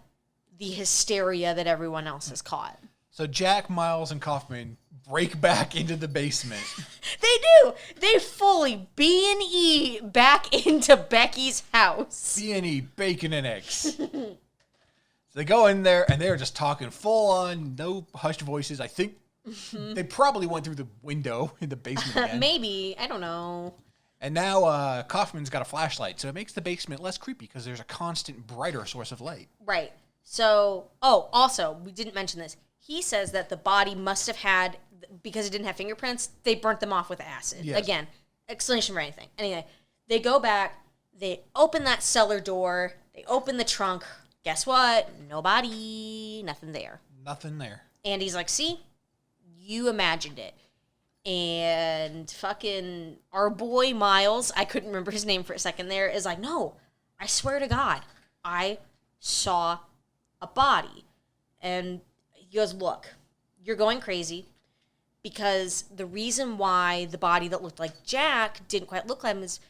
the hysteria that everyone else has caught. So Jack, Miles, and Kaufman break back into the basement. They do. They fully B&E back into Becky's house. B&E, bacon and eggs. So they go in there, and they're just talking full on, no hushed voices. I think they probably went through the window in the basement again. Maybe. I don't know. And now Kaufman's got a flashlight, so it makes the basement less creepy because there's a constant, brighter source of light. Right. So, also, we didn't mention this. He says that the body must have had, because it didn't have fingerprints, they burnt them off with acid. Yes. Again, explanation for anything. Anyway, they go back, they open that cellar door, they open the trunk, Guess what? Nobody, nothing there. Nothing there. And he's like, see, you imagined it. And fucking our boy Miles, I couldn't remember his name for a second there, is like, no, I swear to God, I saw a body. And he goes, look, you're going crazy because the reason why the body that looked like Jack didn't quite look like him is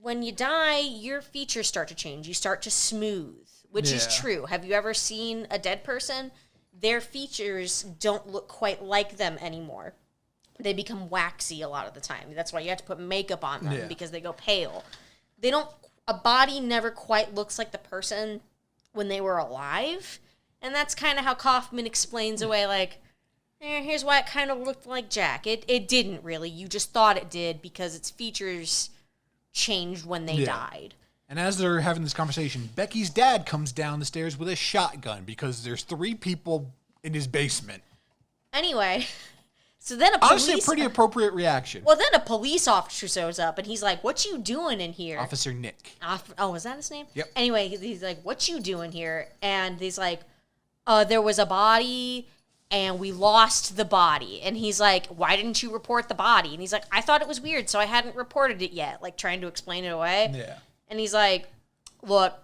when you die, your features start to change. You start to smooth, which is true. Have you ever seen a dead person? Their features don't look quite like them anymore. They become waxy a lot of the time. That's why you have to put makeup on them because they go pale. A body never quite looks like the person when they were alive. And that's kind of how Kaufman explains away, like, here's why it kind of looked like Jack. It didn't really. You just thought it did because its features changed when they died. And as they're having this conversation, Becky's dad comes down the stairs with a shotgun because there's 3 people in his basement. Anyway, so then honestly, a pretty appropriate reaction. Well, then a police officer shows up, and he's like, what you doing in here? Officer Nick. Oh, was that his name? Yep. Anyway, he's like, what you doing here? And he's like, there was a body, and we lost the body. And he's like, why didn't you report the body? And he's like, I thought it was weird, so I hadn't reported it yet, like trying to explain it away. Yeah. And he's like, look,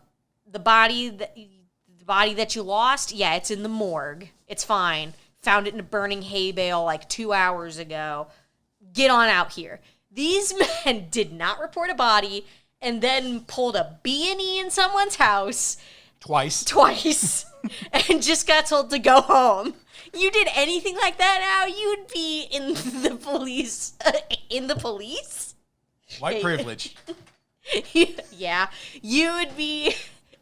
the body that you lost, yeah, it's in the morgue. It's fine. Found it in a burning hay bale like 2 hours ago. Get on out here. These men did not report a body and then pulled a B&E in someone's house. Twice. And just got told to go home. You did anything like that now, you'd be in the police. In the police? White privilege. Yeah. You would be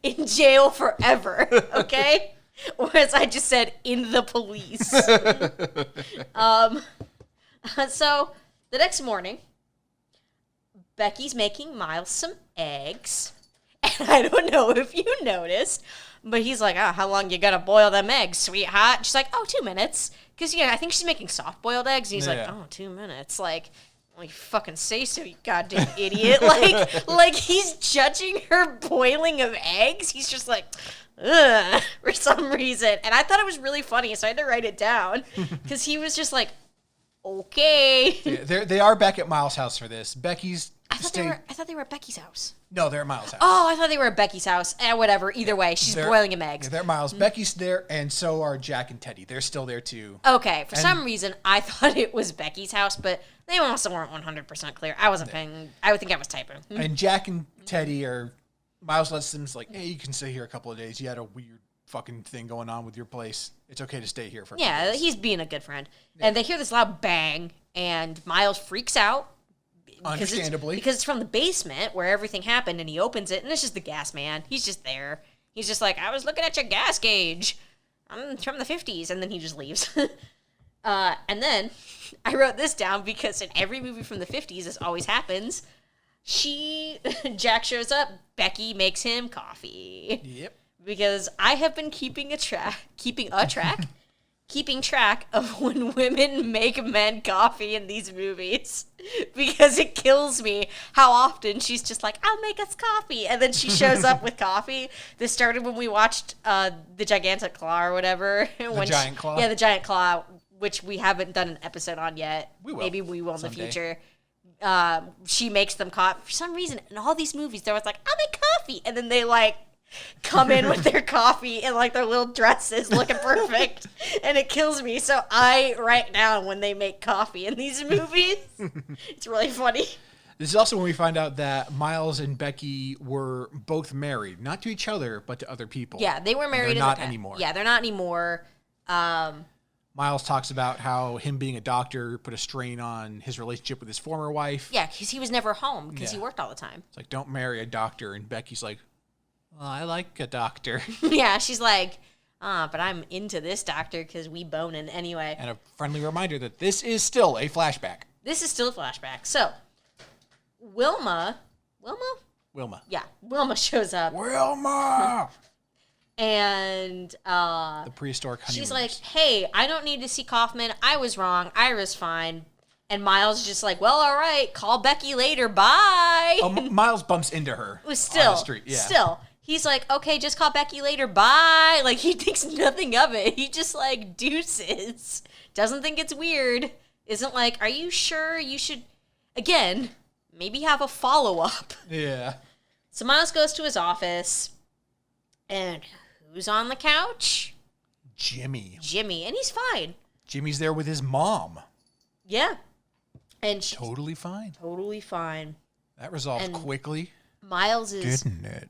in jail forever, okay? Whereas I just said in the police. So the next morning, Becky's making Miles some eggs. And I don't know if you noticed, but he's like, oh, how long you gotta boil them eggs, sweetheart? She's like, oh, 2 minutes. Because, I think she's making soft-boiled eggs. And he's like, oh, 2 minutes. Like, well, you fucking say so, you goddamn idiot. Like he's judging her boiling of eggs. He's just like, ugh, for some reason. And I thought it was really funny, so I had to write it down. Because he was just like, okay. Yeah, they are back at Miles' house for this. Becky's... I thought they were at Becky's house. No, they're at Miles' house. Oh, I thought they were at Becky's house. Whatever. Either way, she's boiling him eggs. Yeah, they're at Miles. Becky's there, and so are Jack and Teddy. They're still there, too. Okay. For some reason, I thought it was Becky's house, but they also weren't 100% clear. I wasn't paying... I would think I was typing. And Jack and Teddy are... Miles lets them, like, hey, you can stay here a couple of days. You had a weird fucking thing going on with your place. It's okay to stay here for a couple days. He's being a good friend. Yeah. And they hear this loud bang, and Miles freaks out. Understandably. Because it's from the basement where everything happened, and he opens it, and it's just the gas man. He's just there. He's just like, I was looking at your gas gauge. I'm from the 50s, and then he just leaves. And then I wrote this down because in every movie from the 50s, this always happens. Jack shows up, Becky makes him coffee. Yep. Because I have been keeping track of when women make men coffee in these movies because it kills me how often she's just like, I'll make us coffee, and then she shows up with coffee. This started when we watched the Gigantic Claw or whatever. The Giant Claw? Yeah, the Giant Claw, which we haven't done an episode on yet. We will. Maybe we will in someday. the future. She makes them coffee. For some reason, in all these movies, they're always like, I'll make coffee, and then they come in with their coffee and their little dresses looking perfect, and it kills me. So I write down when they make coffee in these movies. It's really funny. This is also when we find out that Miles and Becky were both married, not to each other, but to other people. Yeah, they were married. They're not anymore. Yeah, they're not anymore. Miles talks about how him being a doctor put a strain on his relationship with his former wife. Yeah, because he was never home because he worked all the time. It's like, don't marry a doctor. And Becky's like, well, I like a doctor. Yeah, she's like, but I'm into this doctor because we boning anyway. And a friendly reminder that this is still a flashback. This is still a flashback. So, Wilma? Yeah, Wilma shows up. Wilma! And the prehistoric honeymooners. She's like, hey, I don't need to see Kaufman. I was wrong. Ira's fine. And Miles is just like, well, all right. Call Becky later. Bye. Oh, Miles bumps into her on the street. Yeah. Still. he's like, okay, just call Becky later, bye. Like, he thinks nothing of it. He just, like, deuces. Doesn't think it's weird. Isn't like, are you sure you should, again, maybe have a follow-up? Yeah. So Miles goes to his office, and who's on the couch? Jimmy. And he's fine. Jimmy's there with his mom. Yeah. And Totally fine. Totally fine. That resolved quickly. Miles is... Didn't it?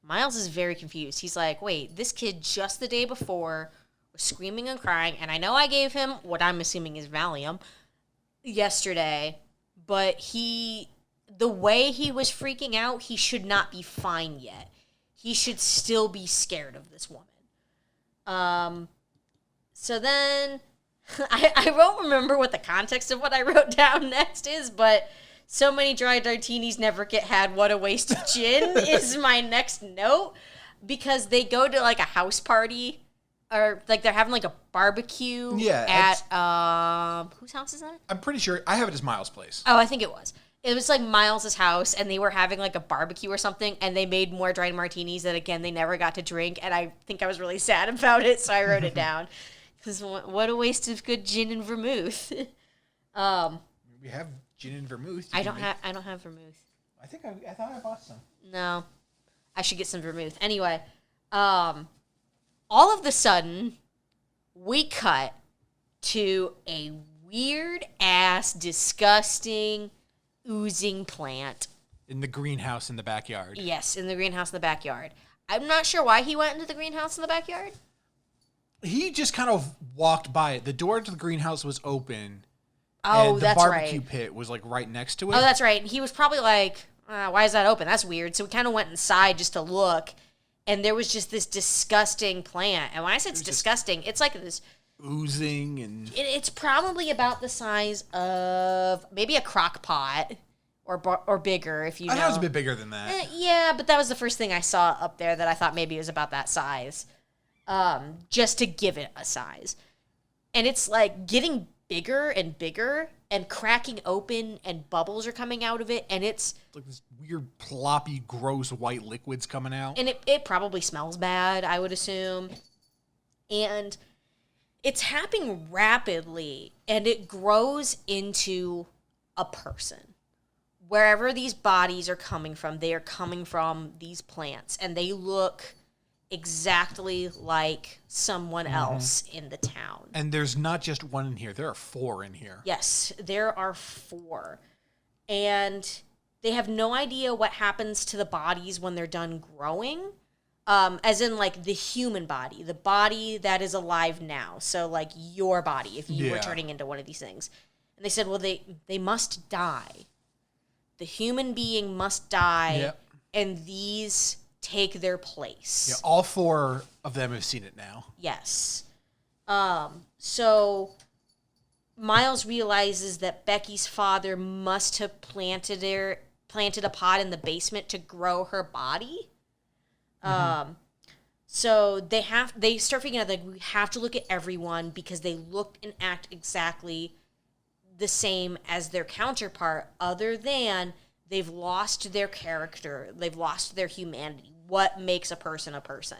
Miles is very confused. He's like, wait, this kid just the day before was screaming and crying, and I know I gave him what I'm assuming is Valium yesterday, but the way he was freaking out, he should not be fine yet. He should still be scared of this woman. So then, I won't remember what the context of what I wrote down next is, but so many dry martinis never get had, what a waste of gin is my next note, because they go to like a house party, or like they're having like a barbecue at, whose house is that? I'm pretty sure, I have it as Miles' place. Oh, I think it was. It was like Miles' house, and they were having like a barbecue or something, and they made more dried martinis that, again, they never got to drink, and I think I was really sad about it, so I wrote it down. Because what a waste of good gin and vermouth. We have gin and vermouth. I don't have vermouth. I thought I bought some. No. I should get some vermouth. Anyway, all of the sudden, we cut to a weird-ass, disgusting, oozing plant. In the greenhouse in the backyard. Yes, in the greenhouse in the backyard. I'm not sure why he went into the greenhouse in the backyard. He just kind of walked by it. The door to the greenhouse was open. Oh, and that's the right. barbecue pit was like right next to it. Oh, that's right. He was probably like, why is that open? That's weird. So we kind of went inside just to look, and there was just this disgusting plant. And when I say it's disgusting, it's like this oozing, and it's probably about the size of maybe a crock pot or bigger, if you know. I thought it was a bit bigger than that. Yeah, but that was the first thing I saw up there that I thought maybe it was about that size, just to give it a size. And it's like getting bigger and bigger and cracking open, and bubbles are coming out of it, and it's like this weird ploppy, gross white liquids coming out. And it probably smells bad, I would assume. And it's happening rapidly, and it grows into a person. Wherever these bodies are coming from, they are coming from these plants, and they look exactly like someone else in the town. And there's not just one in here. There are 4 in here. Yes, there are 4. And they have no idea what happens to the bodies when they're done growing. As in, like, the human body. The body that is alive now. So, like, your body, if you were turning into one of these things. And they said, well, they must die. The human being must die, and these take their place. Yeah, all 4 of them have seen it now. Yes. So Miles realizes that Becky's father must have planted a pot in the basement to grow her body. So they start figuring out that we have to look at everyone because they look and act exactly the same as their counterpart, other than they've lost their character, they've lost their humanity. What makes a person a person?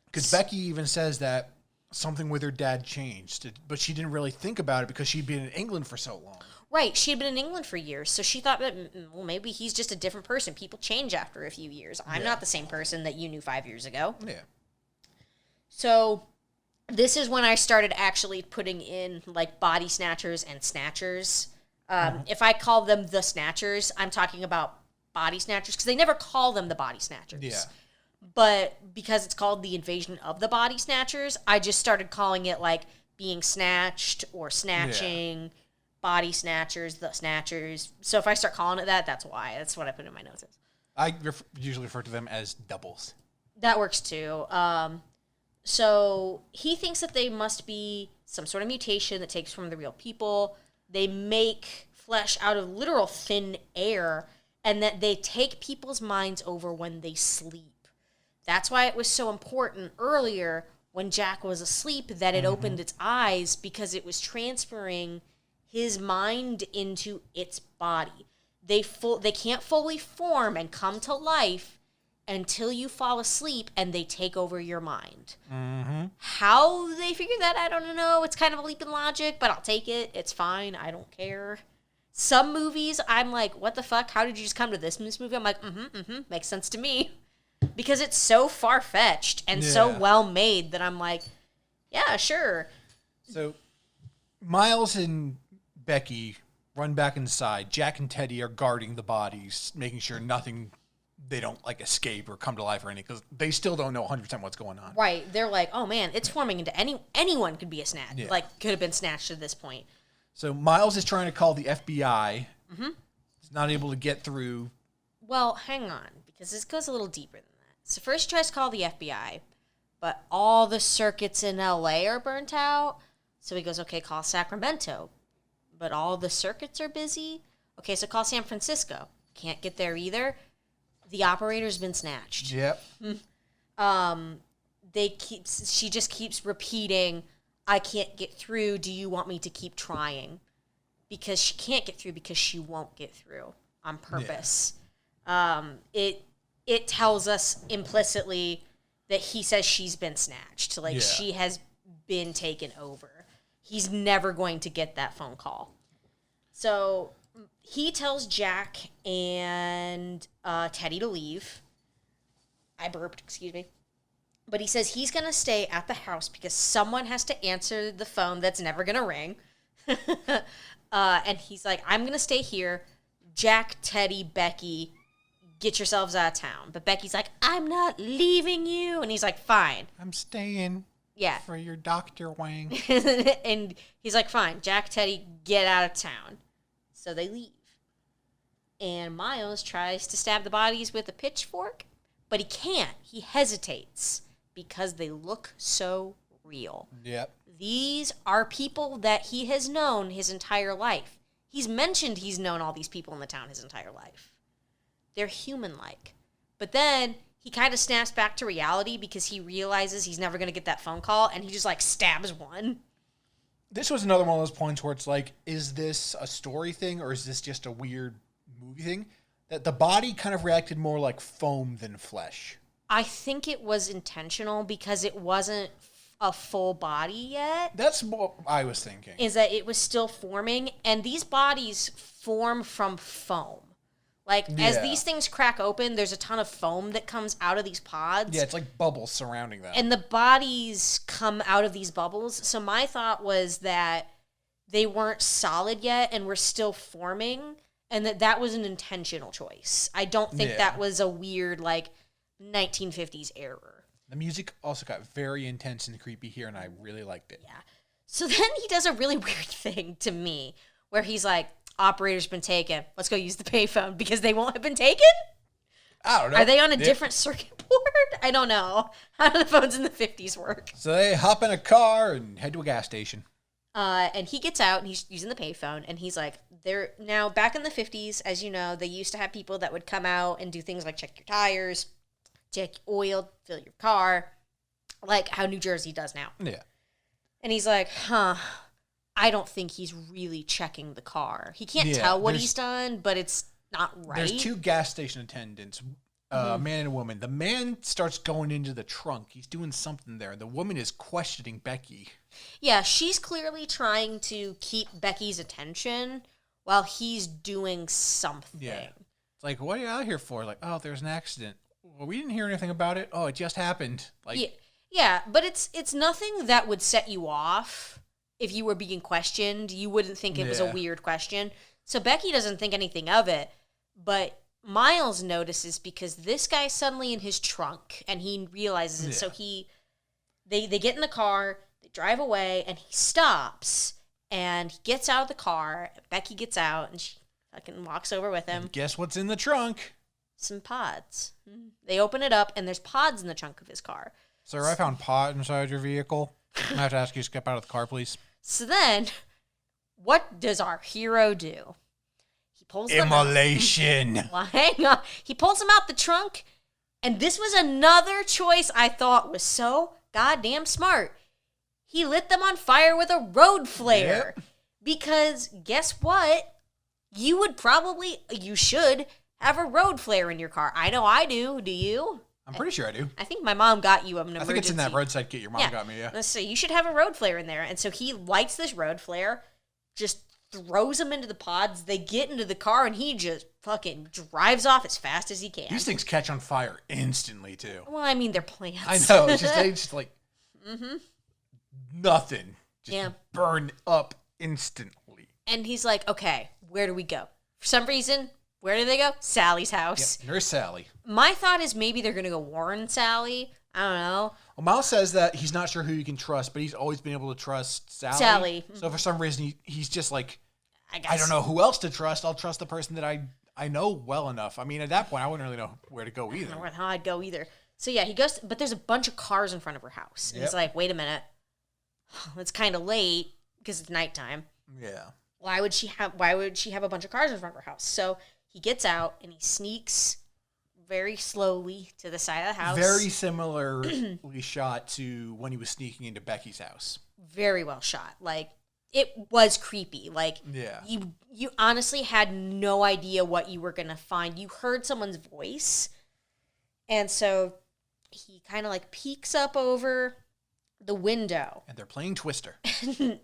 Because Becky even says that something with her dad changed, but she didn't really think about it because she'd been in England for so long. Right, she had been in England for years, so she thought that, well, maybe he's just a different person. People change after a few years. I'm not the same person that you knew 5 years ago. Yeah. So this is when I started actually putting in, like, body snatchers and snatchers. If I call them the snatchers, I'm talking about body snatchers, because they never call them the body snatchers. Yeah. But because it's called the invasion of the body snatchers, I just started calling it, like, being snatched or snatching, body snatchers, the snatchers. So if I start calling it that, that's why. That's what I put in my notes. I usually refer to them as doubles. That works too. So he thinks that they must be some sort of mutation that takes from the real people. They make flesh out of literal thin air, and that they take people's minds over when they sleep. That's why it was so important earlier when Jack was asleep that it opened its eyes, because it was transferring his mind into its body. They can't fully form and come to life until you fall asleep and they take over your mind. Mm-hmm. How they figure that, I don't know. It's kind of a leap in logic, but I'll take it. It's fine. I don't care. Some movies, I'm like, what the fuck? How did you just come to this movie? I'm like, makes sense to me. Because it's so far-fetched and so well-made that I'm like, yeah, sure. So, Miles and Becky run back inside. Jack and Teddy are guarding the bodies, making sure they don't, like, escape or come to life or anything, because they still don't know 100% what's going on. Right. They're like, oh, man, it's forming into anyone could be a snatch. Yeah. Like, could have been snatched at this point. So, Miles is trying to call the FBI. Mm-hmm. He's not able to get through. Well, hang on, because this goes a little deeper than that. So first he tries to call the FBI, but all the circuits in LA are burnt out. So he goes, okay, call Sacramento. But all the circuits are busy. Okay, so call San Francisco. Can't get there either. The operator's been snatched. Yep. She just keeps repeating, I can't get through. Do you want me to keep trying? Because she can't get through because she won't get through on purpose. Yeah. It tells us implicitly that he says she's been snatched. Like, she has been taken over. He's never going to get that phone call. So he tells Jack and Teddy to leave. I burped, excuse me. But he says he's going to stay at the house because someone has to answer the phone that's never going to ring. And he's like, I'm going to stay here. Jack, Teddy, Becky, get yourselves out of town. But Becky's like, I'm not leaving you. And he's like, fine. I'm staying. Yeah. For your Dr. Wang. And he's like, fine. Jack, Teddy, get out of town. So they leave. And Miles tries to stab the bodies with a pitchfork, but he can't. He hesitates because they look so real. Yep. These are people that he has known his entire life. He's mentioned he's known all these people in the town his entire life. They're human-like. But then he kind of snaps back to reality because he realizes he's never going to get that phone call, and he just, like, stabs one. This was another one of those points where it's like, is this a story thing or is this just a weird movie thing? That the body kind of reacted more like foam than flesh. I think it was intentional because it wasn't a full body yet. That's what I was thinking. Is that it was still forming, and these bodies form from foam. Like, as these things crack open, there's a ton of foam that comes out of these pods. Yeah, it's like bubbles surrounding them. And the bodies come out of these bubbles. So my thought was that they weren't solid yet and were still forming, and that was an intentional choice. I don't think that was a weird, like, 1950s error. The music also got very intense and creepy here, and I really liked it. Yeah. So then he does a really weird thing to me, where he's like, operator's been taken. Let's go use the payphone because they won't have been taken? I don't know. Are they on a different circuit board? I don't know. How do the phones in the 50s work? So they hop in a car and head to a gas station. And he gets out and he's using the payphone, and he's like, they're now back in the 50s, as you know, they used to have people that would come out and do things like check your tires, check your oil, fill your car, like how New Jersey does now. Yeah. And he's like, I don't think he's really checking the car. He can't tell what he's done, but it's not right. There's two gas station attendants, a man and a woman. The man starts going into the trunk. He's doing something there. The woman is questioning Becky. Yeah, she's clearly trying to keep Becky's attention while he's doing something. Yeah. It's like, what are you out here for? Like, oh, there's an accident. Well, we didn't hear anything about it. Oh, it just happened. Like, yeah, but it's nothing that would set you off. If you were being questioned, you wouldn't think it was a weird question. So Becky doesn't think anything of it, but Miles notices because this guy's suddenly in his trunk, and he realizes it. So they get in the car, they drive away, and he stops, and he gets out of the car. Becky gets out, and she fucking walks over with him. And guess what's in the trunk? Some pods. They open it up, and there's pods in the trunk of his car. Sir, I found pot inside your vehicle. I have to ask you to step out of the car, please. So then, what does our hero do? He pulls them Immolation. Well, hang on. He pulls them out the trunk, and this was another choice I thought was so goddamn smart. He lit them on fire with a road flare. Because guess what? You should have a road flare in your car. I know I do. Do you? I'm pretty sure I do. I think my mom got you an emergency. I think it's in that roadside kit your mom got me, yeah. Let's see. You should have a road flare in there. And so he lights this road flare, just throws them into the pods. They get into the car, and he just fucking drives off as fast as he can. These things catch on fire instantly, too. Well, I mean, they're plants. I know. It's just, they just like, nothing. Just burn up instantly. And he's like, okay, where do we go? For some reason, where do they go? Sally's house. Yep, Nurse Sally. My thought is maybe they're going to go warn Sally. I don't know. Well, Miles says that he's not sure who you can trust, but he's always been able to trust Sally. So for some reason, he's just like, I don't know who else to trust. I'll trust the person that I know well enough. I mean, at that point, I wouldn't really know where to go either. I don't know how I'd go either. So yeah, he goes, but there's a bunch of cars in front of her house. And he's like, wait a minute. It's kind of late because it's nighttime. Yeah. Why would she have a bunch of cars in front of her house? So he gets out and he sneaks very slowly to the side of the house. Very similarly shot to when he was sneaking into Becky's house. Very well shot. Like, it was creepy. Like, yeah. You honestly had no idea what you were going to find. You heard someone's voice. And so he kind of like peeks up over the window. And they're playing Twister.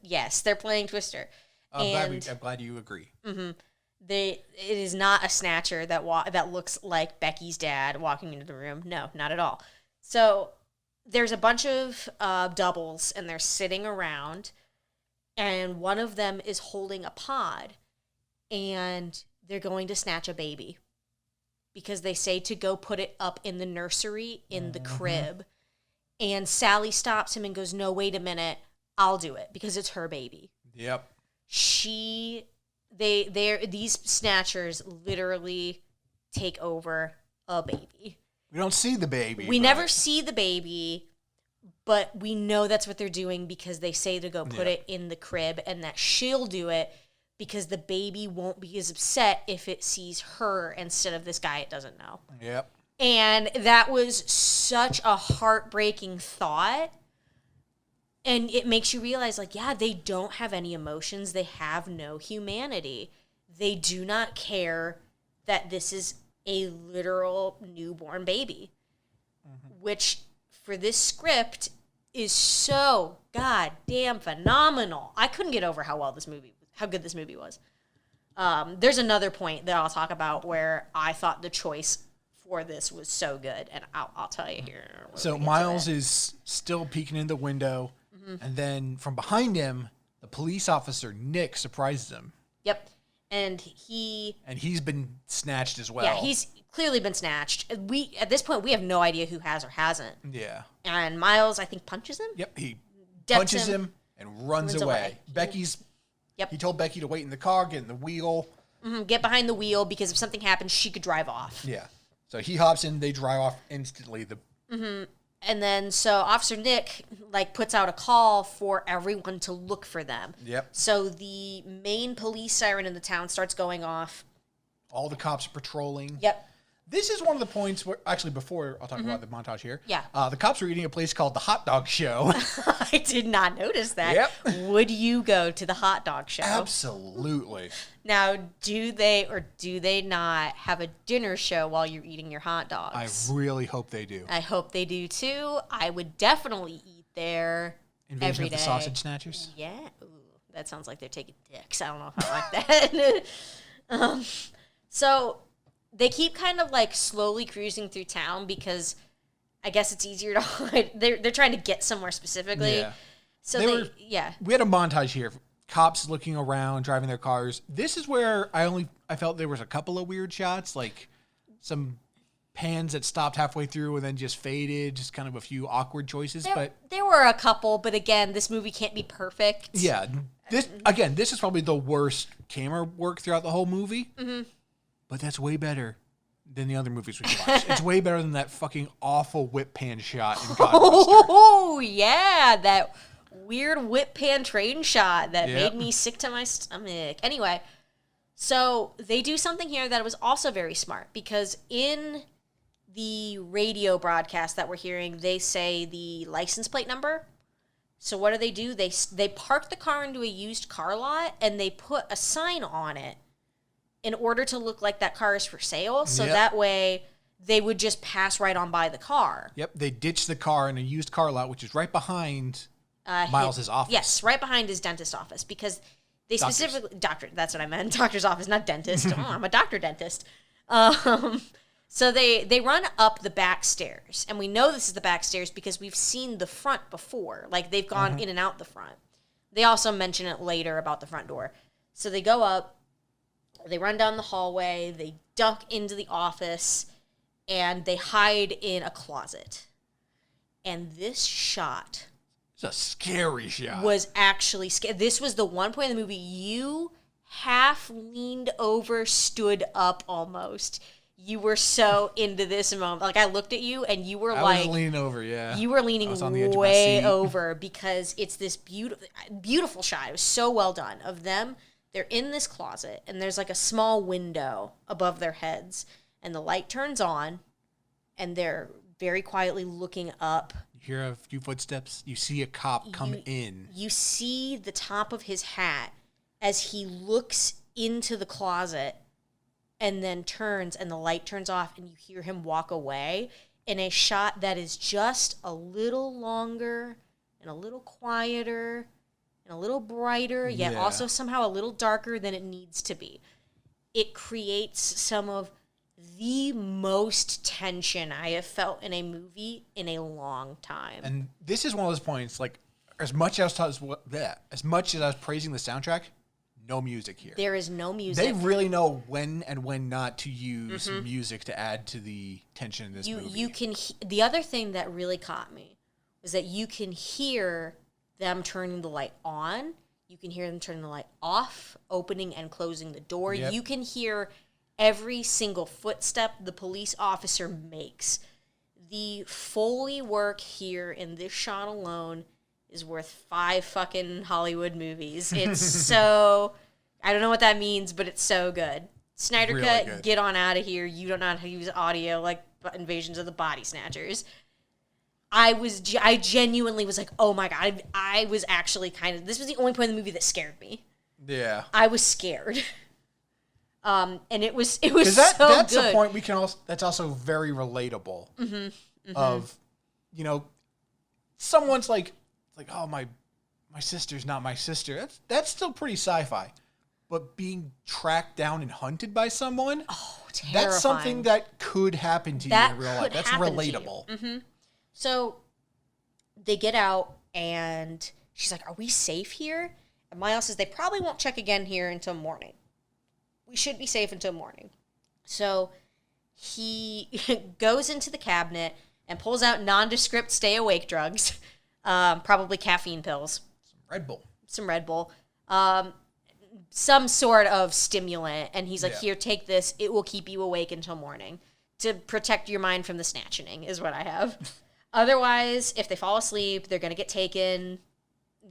Yes, they're playing Twister. I'm glad you agree. Mm-hmm. It is not a snatcher that looks like Becky's dad walking into the room. No, not at all. So there's a bunch of doubles, and they're sitting around, and one of them is holding a pod, and they're going to snatch a baby because they say to go put it up in the nursery in the crib. And Sally stops him and goes, no, wait a minute, I'll do it because it's her baby. Yep. These snatchers literally take over a baby. We don't see the baby. We never see the baby, but we know that's what they're doing because they say to go put it in the crib, and that she'll do it because the baby won't be as upset if it sees her instead of this guy it doesn't know. Yep. And that was such a heartbreaking thought. And it makes you realize, like, yeah, they don't have any emotions. They have no humanity. They do not care that this is a literal newborn baby, which for this script is so goddamn phenomenal. I couldn't get over how good this movie was. There's another point that I'll talk about where I thought the choice for this was so good, and I'll tell you here. So Miles is still peeking in the window, and then from behind him, the police officer Nick surprises him. Yep, and he's been snatched as well. Yeah, he's clearly been snatched. At this point we have no idea who has or hasn't. Yeah, and Miles, I think, punches him. Yep, he punches him and runs away. He told Becky to wait in the car, get in the wheel. Get behind the wheel because if something happens, she could drive off. Yeah. So he hops in, they drive off instantly. And then so Officer Nick puts out a call for everyone to look for them. Yep. So the main police siren in the town starts going off. All the cops are patrolling. Yep. This is one of the points where, actually, before I'll talk about the montage here. Yeah. The cops are eating a place called the Hot Dog Show. I did not notice that. Yep. Would you go to the hot dog show? Absolutely. Now, do they or do they not have a dinner show while you're eating your hot dogs? I really hope they do. I hope they do too. I would definitely eat there Invasion every of the day. Sausage Snatchers? Yeah. Ooh, that sounds like they're taking dicks. I don't know if I like that. So they keep kind of slowly cruising through town because I guess it's easier to hide. They're trying to get somewhere specifically. Yeah. So we had a montage here. Cops looking around, driving their cars. This is where I felt there was a couple of weird shots, like some pans that stopped halfway through and then just faded, just kind of a few awkward choices. There were a couple, but again, this movie can't be perfect. Yeah. This is probably the worst camera work throughout the whole movie. Mm-hmm. But that's way better than the other movies we've watched. It's way better than that fucking awful whip pan shot in Godbuster. Oh, yeah. That weird whip pan train shot that made me sick to my stomach. Anyway, so they do something here that was also very smart because in the radio broadcast that we're hearing, they say the license plate number. So what do? They park the car into a used car lot and they put a sign on it in order to look like that car is for sale. So Yep. that way they would just pass right on by the car. Yep, they ditched the car in a used car lot, which is right behind Miles's office. Yes, right behind his dentist office, because they Doctor's. specifically that's what I meant. Doctor's office, not dentist. Oh, I'm a doctor dentist. So they run up the back stairs, and we know this is the back stairs because we've seen the front before. Like, they've gone in and out the front. They also mention it later about the front door. So they go up, they run down the hallway, they duck into the office, and they hide in a closet. And this shot It's a scary shot. was actually scary. This was the one point in the movie you half leaned over, stood up almost. You were so into this moment. Like, I looked at you and you were I like, was leaning over, yeah. you were leaning I was on the edge of my way seat. over, because it's this beautiful shot. It was so well done of them. They're in this closet, and there's like a small window above their heads, and the light turns on, and they're very quietly looking up. You hear a few footsteps. You see a cop come in. You see the top of his hat as he looks into the closet and then turns, and the light turns off, and you hear him walk away in a shot that is just a little longer and a little quieter and a little brighter, yet Yeah. also somehow a little darker than it needs to be. It creates some of the most tension I have felt in a movie in a long time. And this is one of those points, like, as much as I was praising the soundtrack, no music here. There is no music. They really know when and when not to use music to add to the tension in this movie. You can the other thing that really caught me was that you can hear them turning the light on, you can hear them turning the light off, opening and closing the door. Yep. You can hear every single footstep the police officer makes. The Foley work here in this shot alone is worth 5 fucking Hollywood movies. It's so, I don't know what that means, but it's so good. Snyder Really Cut, good. get on out of here. You don't know how to use audio like Invasions of the Body Snatchers. I genuinely was like, oh my God. I was actually this was the only point in the movie that scared me. Yeah. I was scared. And it was so that's good. a point we can also, that's also very relatable. Of, someone's like, oh, my sister's not my sister. That's still pretty sci-fi. But being tracked down and hunted by someone, Terrifying. that's something that could happen to you in real life. That's relatable. So they get out, and she's like, are we safe here? And Miles says they probably won't check again here until morning. We should be safe until morning. So he goes into the cabinet and pulls out nondescript stay-awake drugs, probably caffeine pills. Some Red Bull. Some sort of stimulant. And he's like, here, take this. It will keep you awake until morning to protect your mind from the snatching is what I have. Otherwise, if they fall asleep, they're going to get taken,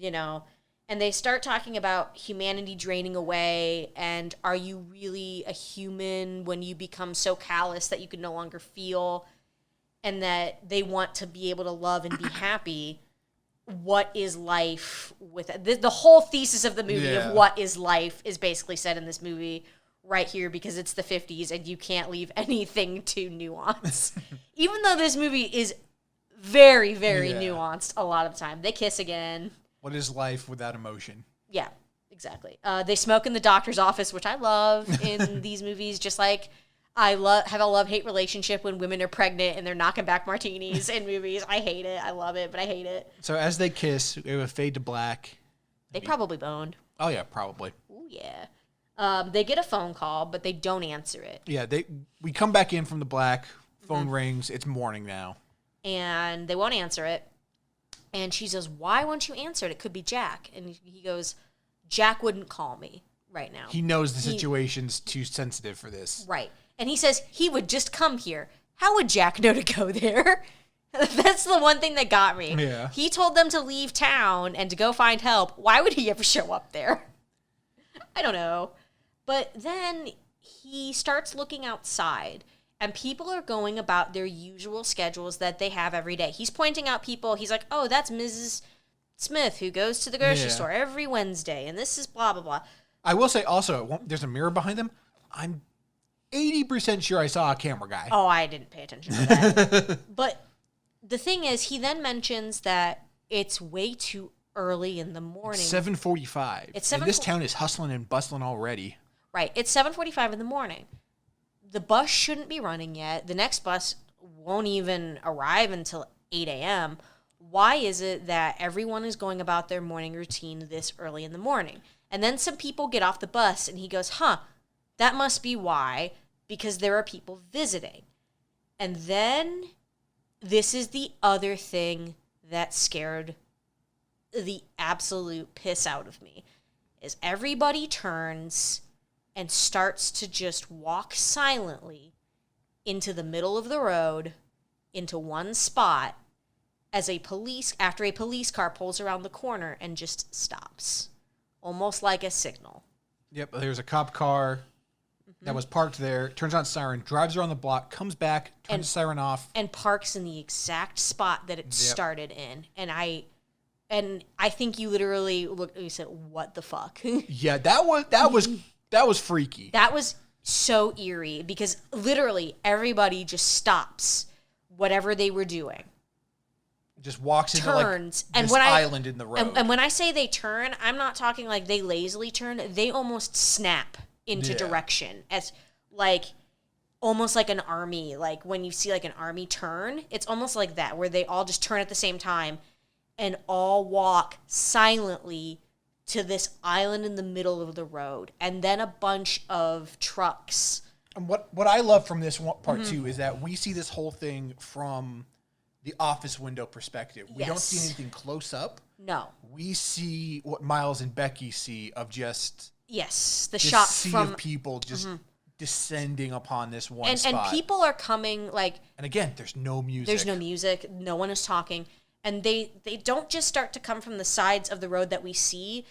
and they start talking about humanity draining away, and are you really a human when you become so callous that you can no longer feel, and that they want to be able to love and be happy. What is life with it? The whole thesis of the movie of what is life is basically said in this movie right here, because it's the 50s and you can't leave anything to nuance. Even though this movie is very, very nuanced a lot of the time. They kiss again. What is life without emotion? Yeah, exactly. They smoke in the doctor's office, which I love in these movies, just like I have a love-hate relationship when women are pregnant and they're knocking back martinis in movies. I hate it. I love it, but I hate it. So as they kiss, it would fade to black. They probably boned. Oh, yeah, probably. Ooh, yeah. They get a phone call, but they don't answer it. Yeah, we come back in from the black. Phone rings. It's morning now. And they won't answer it. And she says, why won't you answer it? It could be Jack. And he goes, Jack wouldn't call me right now. He knows the situation's too sensitive for this. Right. And he says he would just come here. How would Jack know to go there? That's the one thing that got me. Yeah. He told them to leave town and to go find help. Why would he ever show up there? I don't know. But then he starts looking outside, and people are going about their usual schedules that they have every day. He's pointing out people. He's like, oh, that's Mrs. Smith who goes to the grocery store every Wednesday, and this is blah, blah, blah. I will say also, there's a mirror behind them. I'm 80% sure I saw a camera guy. Oh, I didn't pay attention to that. But the thing is, he then mentions that it's way too early in the morning. It's 7:45. And this town is hustling and bustling already. Right. It's 7:45 in the morning. The bus shouldn't be running yet. The next bus won't even arrive until 8 a.m. Why is it that everyone is going about their morning routine this early in the morning? And then some people get off the bus and he goes, that must be why, because there are people visiting. And then this is the other thing that scared the absolute piss out of me, is everybody turns and starts to just walk silently into the middle of the road, into one spot, after a police car pulls around the corner and just stops, almost like a signal. Yep, there's a cop car that was parked there, turns on siren, drives around the block, comes back, turns the siren off. And parks in the exact spot that it started in. And I think you literally looked and you said, what the fuck? Yeah, that was freaky. That was so eerie because literally everybody just stops whatever they were doing. Just walks into turns, like this island in the road. And when I say they turn, I'm not talking like they lazily turn. They almost snap into direction, as like almost like an army. Like when you see like an army turn, it's almost like that, where they all just turn at the same time and all walk silently to this island in the middle of the road. And then a bunch of trucks. And what I love from this part too is that we see this whole thing from the office window perspective. We don't see anything close up. No. We see what Miles and Becky see of just the shot sea from of people just descending upon this one spot. And people are coming like. And again, there's no music. There's no music. No one is talking, and they don't just start to come from the sides of the road that we see.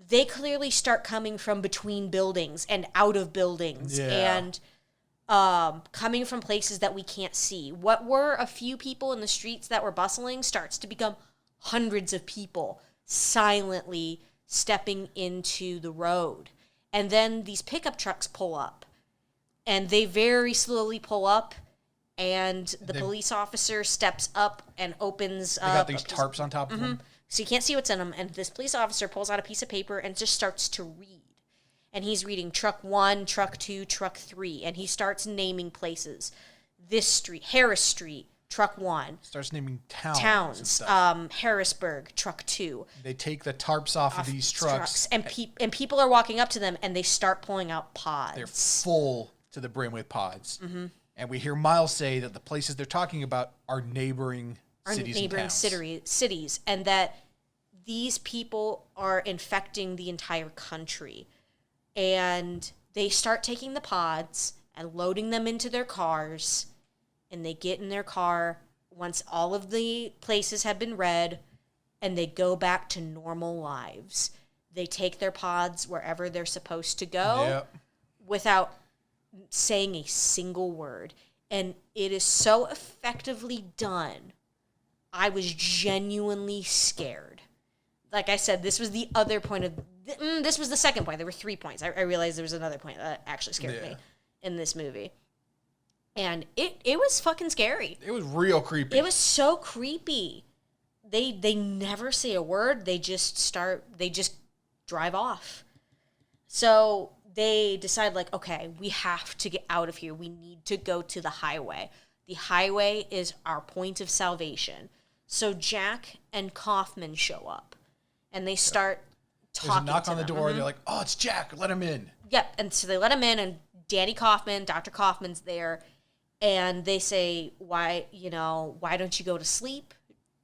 They clearly start coming from between buildings and out of buildings and. Coming from places that we can't see. What were a few people in the streets that were bustling starts to become hundreds of people silently stepping into the road. And then these pickup trucks pull up. And they very slowly pull up. And the police officer steps up and opens up. They got these tarps on top of them. So you can't see what's in them. And this police officer pulls out a piece of paper and just starts to read. And he's reading truck 1, truck 2, truck 3. And he starts naming places. This street, Harris Street, truck 1. Starts naming towns. Harrisburg, truck 2. They take the tarps off of these trucks. And people are walking up to them and they start pulling out pods. They're full to the brim with pods. Mm-hmm. And we hear Miles say that the places they're talking about are neighboring cities and towns. Cities. And that these people are infecting the entire country. And they start taking the pods and loading them into their cars. And they get in their car once all of the places have been read. And they go back to normal lives. They take their pods wherever they're supposed to go without saying a single word. And it is so effectively done. I was genuinely scared. Like I said, this was the other point of... this was the second point. There were 3 points. I realized there was another point that actually scared me in this movie. And it was fucking scary. It was real creepy. It was so creepy. They never say a word. They just drive off. So they decide, like, okay, we have to get out of here. We need to go to the highway. The highway is our point of salvation. So Jack and Kaufman show up. And they start talking. There's a knock on the door. They're like, oh, it's Jack. Let him in. Yep. And so they let him in, and Dr. Kaufman's there. And they say, why don't you go to sleep?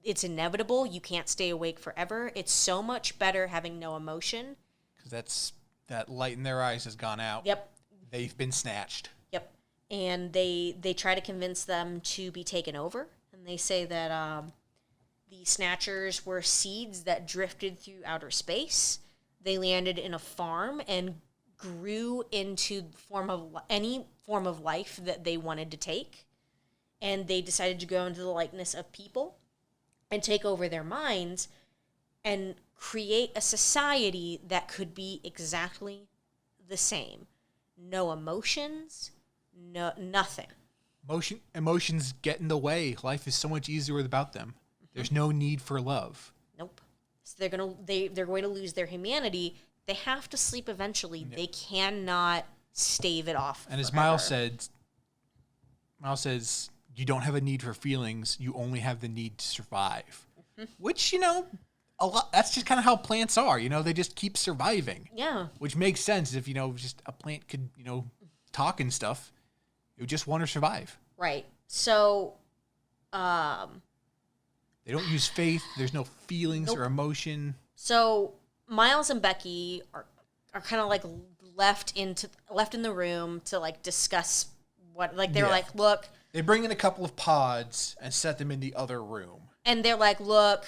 It's inevitable. You can't stay awake forever. It's so much better having no emotion. Because that light in their eyes has gone out. Yep. They've been snatched. Yep. And they try to convince them to be taken over. And they say that the Snatchers were seeds that drifted through outer space. They landed in a farm and grew into any form of life that they wanted to take. And they decided to go into the likeness of people and take over their minds and create a society that could be exactly the same. no emotions, no nothing. Emotions get in the way. Life is so much easier without them. There's no need for love. Nope. So they're going to lose their humanity. They have to sleep eventually. They cannot stave it off. And as forever. Miles says, you don't have a need for feelings. You only have the need to survive. Which, a lot. That's just kind of how plants are. They just keep surviving. Yeah. Which makes sense if, just a plant could, talk and stuff. It would just want to survive. Right. So, they don't use faith. There's no feelings or emotion. So Miles and Becky are kind of like left in the room to like discuss what, like they're like, look. They bring in a couple of pods and set them in the other room. And they're like, look,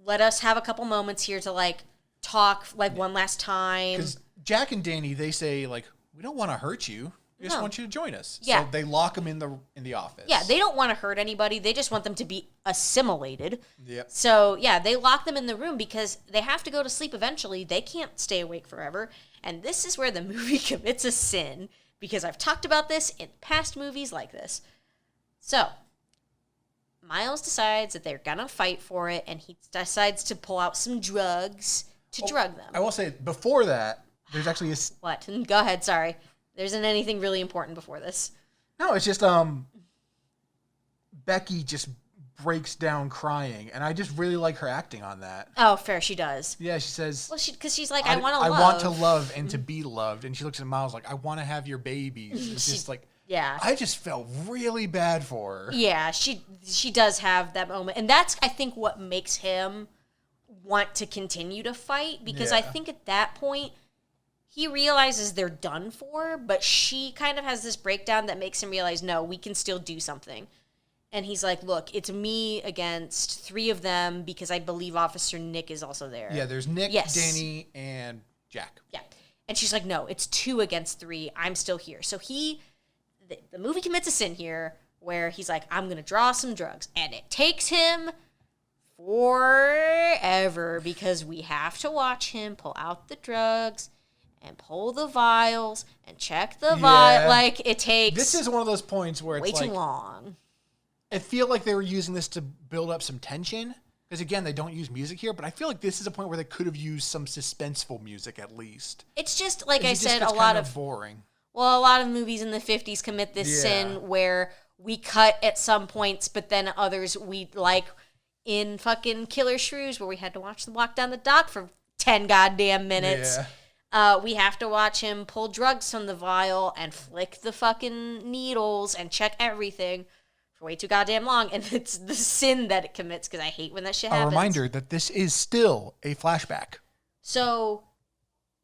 let us have a couple moments here to like talk like one last time. Because Jack and Danny, they say like, we don't want to hurt you. We just want you to join us. Yeah. So they lock them in the office. Yeah, they don't want to hurt anybody. They just want them to be assimilated. Yep. So, yeah, they lock them in the room because they have to go to sleep eventually. They can't stay awake forever. And this is where the movie commits a sin, because I've talked about this in past movies like this. So, Miles decides that they're going to fight for it, and he decides to pull out some drugs to drug them. I will say, before that, there's actually a... What? Go ahead, sorry. There isn't anything really important before this. No, it's just Becky just breaks down crying, and I just really like her acting on that. Oh, fair, she does. Yeah, she says... Well, because she's like, I want to love. I want to love and to be loved. And she looks at Miles like, I want to have your babies. It's just like... Yeah. I just felt really bad for her. Yeah, she does have that moment. And that's, I think, what makes him want to continue to fight. Because I think at that point... he realizes they're done for, but she kind of has this breakdown that makes him realize, no, we can still do something. And he's like, look, it's me against 3 of them because I believe Officer Nick is also there. Yeah, there's Nick, Danny, and Jack. Yeah. And she's like, no, it's 2 against 3. I'm still here. So the movie commits a sin here where he's like, I'm going to draw some drugs. And it takes him forever because we have to watch him pull out the drugs and pull the vials and check the vial. Like, it takes... This is one of those points where it's way too long. I feel like they were using this to build up some tension. Because, again, they don't use music here. But I feel like this is a point where they could have used some suspenseful music, at least. It's just, like I said, a lot kind of... boring. Well, a lot of movies in the 50s commit this sin where we cut at some points, but then others we, like, in fucking Killer Shrews, where we had to watch them walk down the dock for 10 goddamn minutes. Yeah. We have to watch him pull drugs from the vial and flick the fucking needles and check everything for way too goddamn long. And it's the sin that it commits because I hate when that shit happens. A reminder that this is still a flashback. So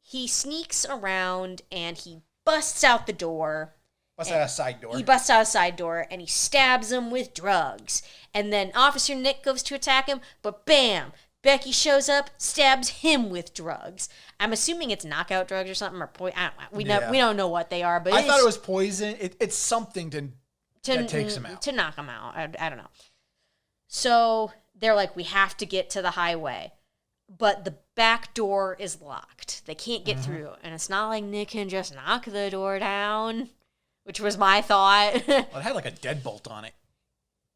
he sneaks around and he busts out the door. Busts out a side door. He busts out a side door and he stabs him with drugs. And then Officer Nick goes to attack him, but bam! Becky shows up, stabs him with drugs. I'm assuming it's knockout drugs or something, or poison. We don't know what they are, but I thought it was poison. It's something that takes him out. To knock him out. I don't know. So they're like, we have to get to the highway. But the back door is locked. They can't get through. And it's not like Nick can just knock the door down, which was my thought. Well, it had like a deadbolt on it.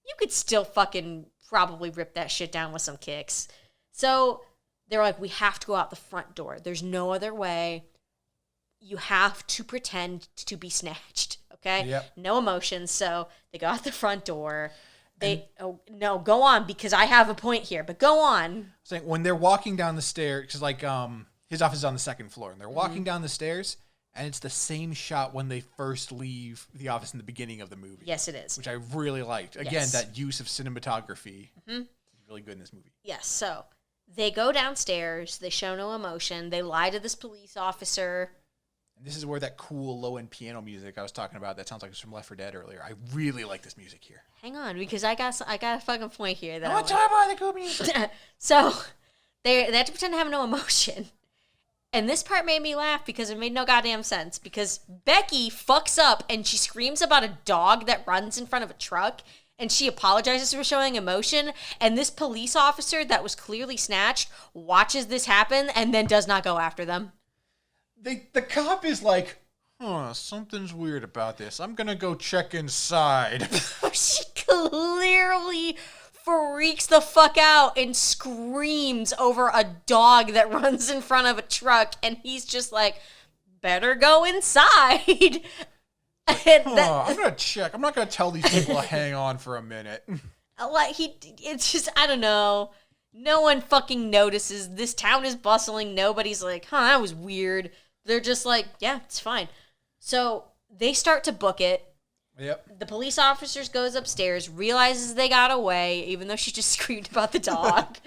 You could still fucking probably rip that shit down with some kicks. So they're like, we have to go out the front door. There's no other way. You have to pretend to be snatched, okay? Yep. No emotions. So they go out the front door. No, go on, because I have a point here, but go on. Saying when they're walking down the stairs, because like his office is on the 2nd floor, and they're walking down the stairs, and it's the same shot when they first leave the office in the beginning of the movie. Yes, it is. Which I really liked. Again, that use of cinematography is really good in this movie. Yes, so they go downstairs. They show no emotion. They lie to this police officer. And this is where that cool low-end piano music I was talking about, that sounds like it's from Left 4 Dead earlier. I really like this music here. Hang on, because I got a fucking point here. That I want to talk about the cool music. So they have to pretend to have no emotion. And this part made me laugh because it made no goddamn sense. Because Becky fucks up and she screams about a dog that runs in front of a truck. And she apologizes for showing emotion. And this police officer that was clearly snatched watches this happen and then does not go after them. The cop is like, something's weird about this. I'm gonna go check inside. She clearly freaks the fuck out and screams over a dog that runs in front of a truck, and he's just like, better go inside. I'm gonna check. I'm not gonna tell these people to hang on for a minute. It's just, I don't know. No one fucking notices. This town is bustling. Nobody's like, that was weird. They're just like, yeah, it's fine. So they start to book it. Yep. The police officers goes upstairs, realizes they got away, even though she just screamed about the dog.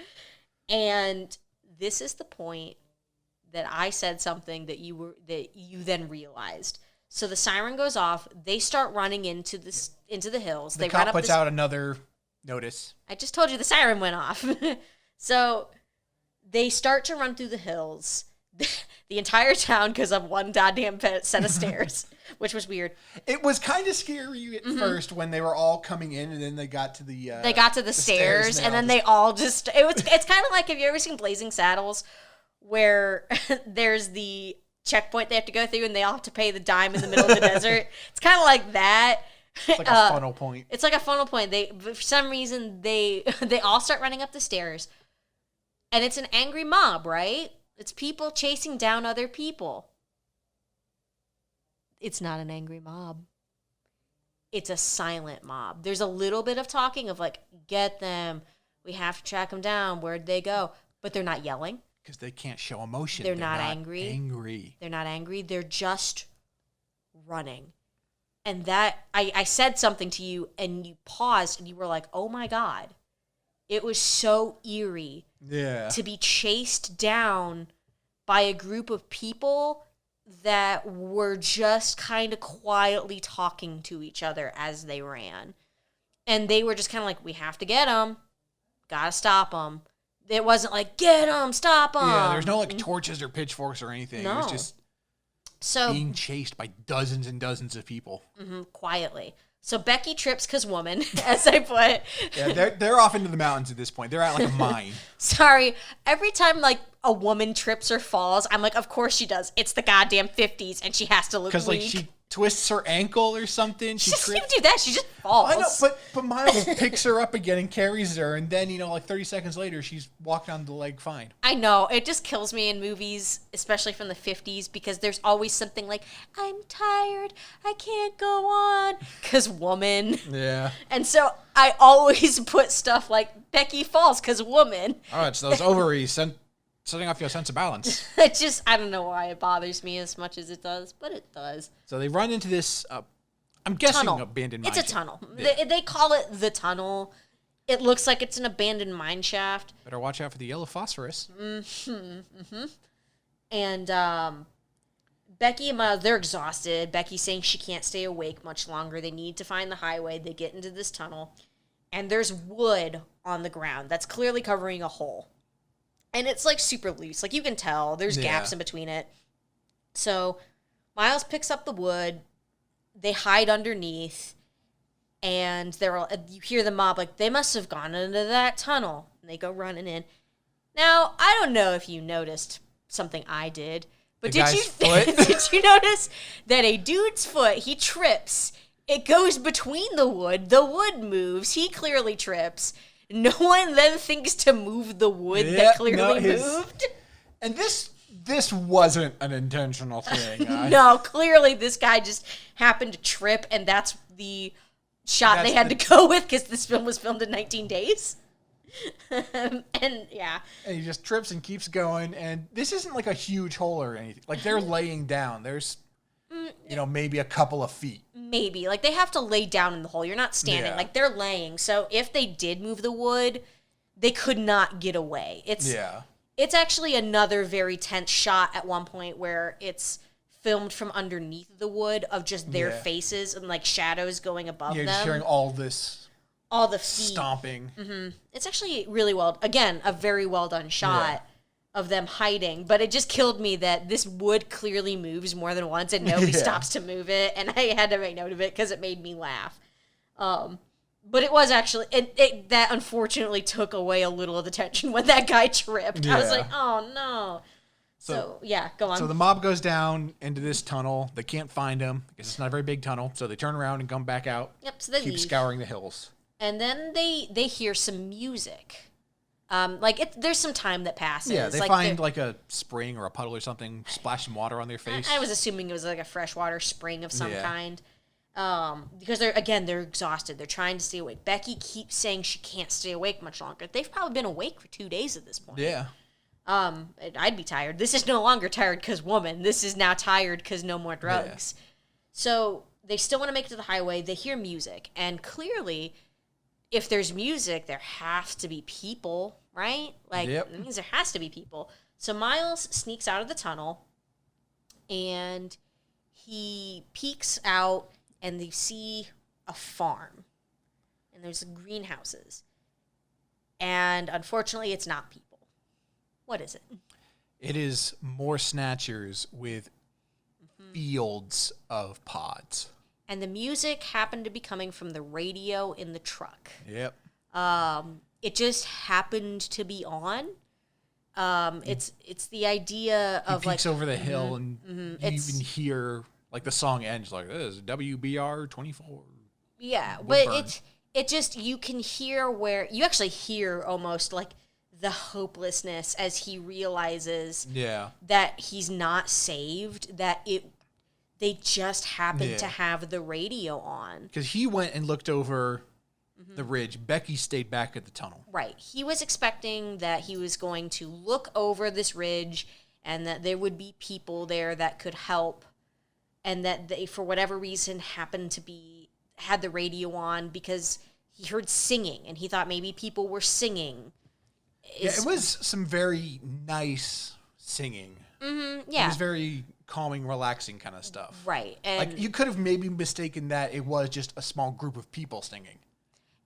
And this is the point that I said something that you then realized. So the siren goes off. They start running into the hills. The cop puts out another notice. I just told you the siren went off. So they start to run through the hills. The entire town goes up one goddamn set of stairs, which was weird. It was kind of scary at first when they were all coming in, and then they got to the stairs, and then they all just it's kind of like, have you ever seen Blazing Saddles, where there's the checkpoint they have to go through, and they all have to pay the dime in the middle of the desert? It's kind of like that. It's like a funnel point. It's like a funnel point. For some reason, they all start running up the stairs, and it's an angry mob, right? It's people chasing down other people. It's not an angry mob. It's a silent mob. There's a little bit of talking of like, get them. We have to track them down. Where'd they go? But they're not yelling. Because they can't show emotion. They're not angry. They're not angry. They're just running. And that, I said something to you, and you paused, and you were like, oh my God. It was so eerie to be chased down by a group of people that were just kind of quietly talking to each other as they ran. And they were just kind of like, we have to get them. Gotta stop them. It wasn't like, get them, stop them. Yeah, there's no like torches or pitchforks or anything. No. It was just being chased by dozens and dozens of people. Quietly. So Becky trips because woman, as I put. Yeah, they're off into the mountains at this point. They're at like a mine. Sorry. Every time like a woman trips or falls, I'm like, of course she does. It's the goddamn 50s, and she has to look weak. Because like she twists her ankle or something. She doesn't even do that. She just falls. I know, but Miles picks her up again and carries her, and then, like 30 seconds later, she's walked on the leg fine. I know. It just kills me in movies, especially from the 50s, because there's always something like, I'm tired, I can't go on, because woman. Yeah. And so I always put stuff like, Becky falls because woman. Oh, it's those ovaries setting off your sense of balance. I don't know why it bothers me as much as it does, but it does. So they run into this, I'm guessing, tunnel. abandoned mine shaft. It's a tunnel. Yeah. They call it the tunnel. It looks like it's an abandoned mine shaft. Better watch out for the yellow phosphorus. And Becky and Miles, they're exhausted. Becky's saying she can't stay awake much longer. They need to find the highway. They get into this tunnel, and there's wood on the ground that's clearly covering a hole. And it's like super loose. Like you can tell there's gaps in between it. So Miles picks up the wood. They hide underneath. And you hear the mob like, they must have gone into that tunnel. And they go running in. Now, I don't know if you noticed something I did. But did you notice that a dude's foot, he trips. It goes between the wood. The wood moves. He clearly trips. No one then thinks to move the wood that clearly moved. And this wasn't an intentional thing. No, clearly this guy just happened to trip, and that's the shot they had to go with because this film was filmed in 19 days. And yeah. And he just trips and keeps going, and this isn't like a huge hole or anything. Like they're laying down. There's maybe a couple of feet. Maybe. Like, they have to lay down in the hole. You're not standing. Yeah. Like, they're laying. So, if they did move the wood, they could not get away. It's actually another very tense shot at one point where it's filmed from underneath the wood of just their faces and, like, shadows going above them. Yeah, just hearing all this. All the feet. Stomping. Mm-hmm. It's actually really a very well done shot. Of them hiding, but it just killed me that this wood clearly moves more than once and nobody stops to move it, and I had to make note of it because it made me laugh. But it was actually, that unfortunately took away a little of the tension when that guy tripped. I was like, oh no. So yeah, go on. So the mob goes down into this tunnel. They can't find him because it's not a very big tunnel. So they turn around and come back out. Yep, so they keep leave. Scouring the hills. And then they hear some music. There's some time that passes. Yeah, they find like a spring or a puddle or something, splash some water on their face. I was assuming it was like a freshwater spring of some kind. Because they're exhausted. They're trying to stay awake. Becky keeps saying she can't stay awake much longer. They've probably been awake for 2 days at this point. Yeah. I'd be tired. This is no longer tired because woman. This is now tired because no more drugs. Yeah. So they still want to make it to the highway. They hear music. And clearly, if there's music, there has to be people, right? It means there has to be people. So Miles sneaks out of the tunnel, and he peeks out, and they see a farm. And there's greenhouses. And unfortunately, it's not people. What is it? It is more Snatchers with fields of pods. And the music happened to be coming from the radio in the truck. Yep. It just happened to be on. It's the idea of he peeks over the hill and you even hear like the song ends like this is WBR 24. Yeah, Woodburn. but it just you can hear where you actually hear almost like the hopelessness as he realizes that he's not saved, that they just happened to have the radio on. Because he went and looked over the ridge. Becky stayed back at the tunnel. Right. He was expecting that he was going to look over this ridge and that there would be people there that could help, and that they, for whatever reason, had the radio on because he heard singing and he thought maybe people were singing. It was some very nice singing. Mm-hmm, yeah. It was very calming, relaxing kind of stuff. Right. And like you could have maybe mistaken that it was just a small group of people singing.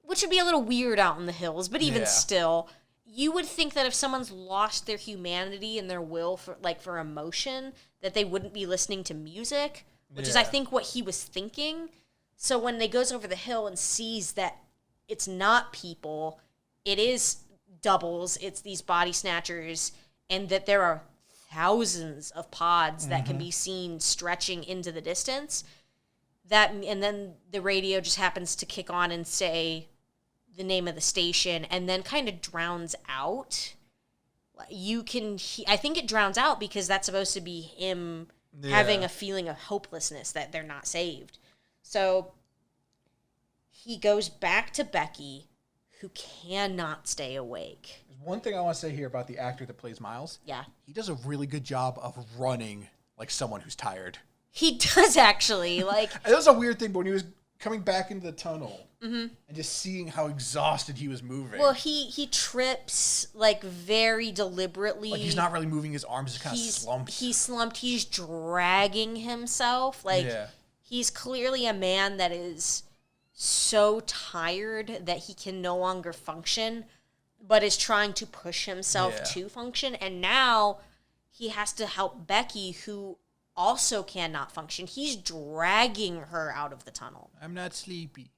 Which would be a little weird out in the hills, but even still, you would think that if someone's lost their humanity and their will for emotion, that they wouldn't be listening to music, which is I think what he was thinking. So when they goes over the hill and sees that it's not people, it is doubles, it's these body snatchers, and that there are thousands of pods that can be seen stretching into the distance. And then the radio just happens to kick on and say the name of the station, and then kind of drowns out. I think it drowns out because that's supposed to be him having a feeling of hopelessness that they're not saved. So he goes back to Becky, who cannot stay awake. There's one thing I want to say here about the actor that plays Miles. Yeah. He does a really good job of running like someone who's tired. He does actually. It was a weird thing, but when he was coming back into the tunnel and just seeing how exhausted he was moving. Well, he trips very deliberately. Like he's not really moving his arms, just kind of slumped. He's slumped. He's dragging himself. He's clearly a man that is so tired that he can no longer function, but is trying to push himself to function. And now he has to help Becky, who also cannot function. He's dragging her out of the tunnel. I'm not sleepy.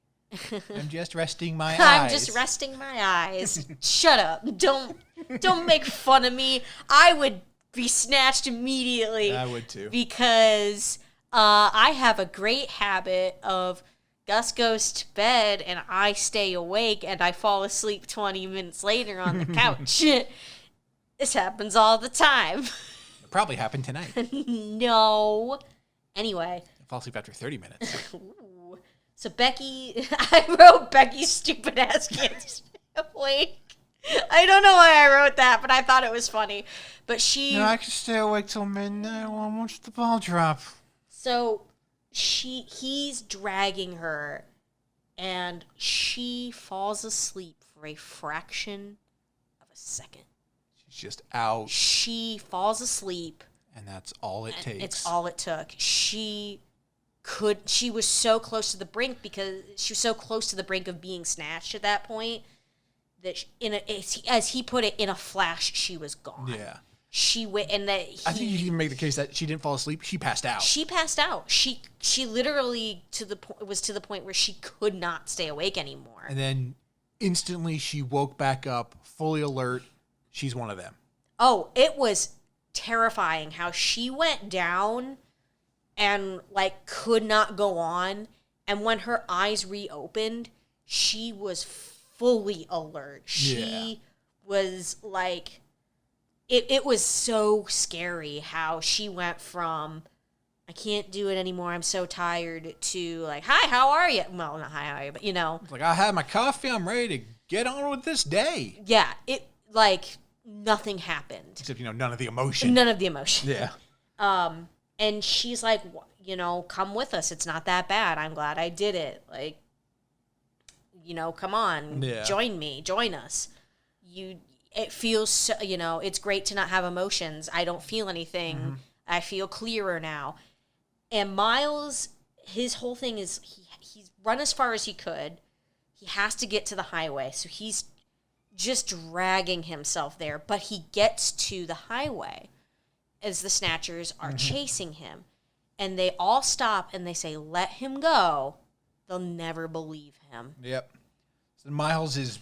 I'm just resting my eyes. I'm just resting my eyes. Shut up. Don't make fun of me. I would be snatched immediately. I would too. Because I have a great habit of Gus goes to bed and I stay awake and I fall asleep 20 minutes later on the couch. This happens all the time. It probably happened tonight. No. Anyway. I fall asleep after 30 minutes. Ooh. So Becky, I wrote Becky's stupid ass can't stay awake. I don't know why I wrote that, but I thought it was funny. But I can stay awake till midnight. I want to watch the ball drop. So he's dragging her, and she falls asleep for a fraction of a second. She's just out. She falls asleep. And that's all it takes. It's all it took. She was so close to the brink because she was so close to the brink of being snatched at that point that as he put it, in a flash, she was gone. Yeah. She went, and that I think you can even make the case that she didn't fall asleep. She passed out. She passed out. She literally was to the point where she could not stay awake anymore. And then instantly she woke back up, fully alert. She's one of them. Oh, it was terrifying how she went down and like could not go on, and when her eyes reopened, she was fully alert. She was like, it was so scary how she went from I can't do it anymore, I'm so tired, to like, hi, how are you? Well, not hi, how are you, but you know. It's like, I had my coffee, I'm ready to get on with this day. Yeah, it, like, nothing happened. Except, none of the emotion. None of the emotion. Yeah. And she's like, come with us. It's not that bad. I'm glad I did it. Like, come on. Yeah. Join us. It feels, so, it's great to not have emotions. I don't feel anything. Mm-hmm. I feel clearer now. And Miles, his whole thing is he's run as far as he could. He has to get to the highway. So he's just dragging himself there. But he gets to the highway as the Snatchers are chasing him. And they all stop and they say, let him go. They'll never believe him. Yep. So Miles is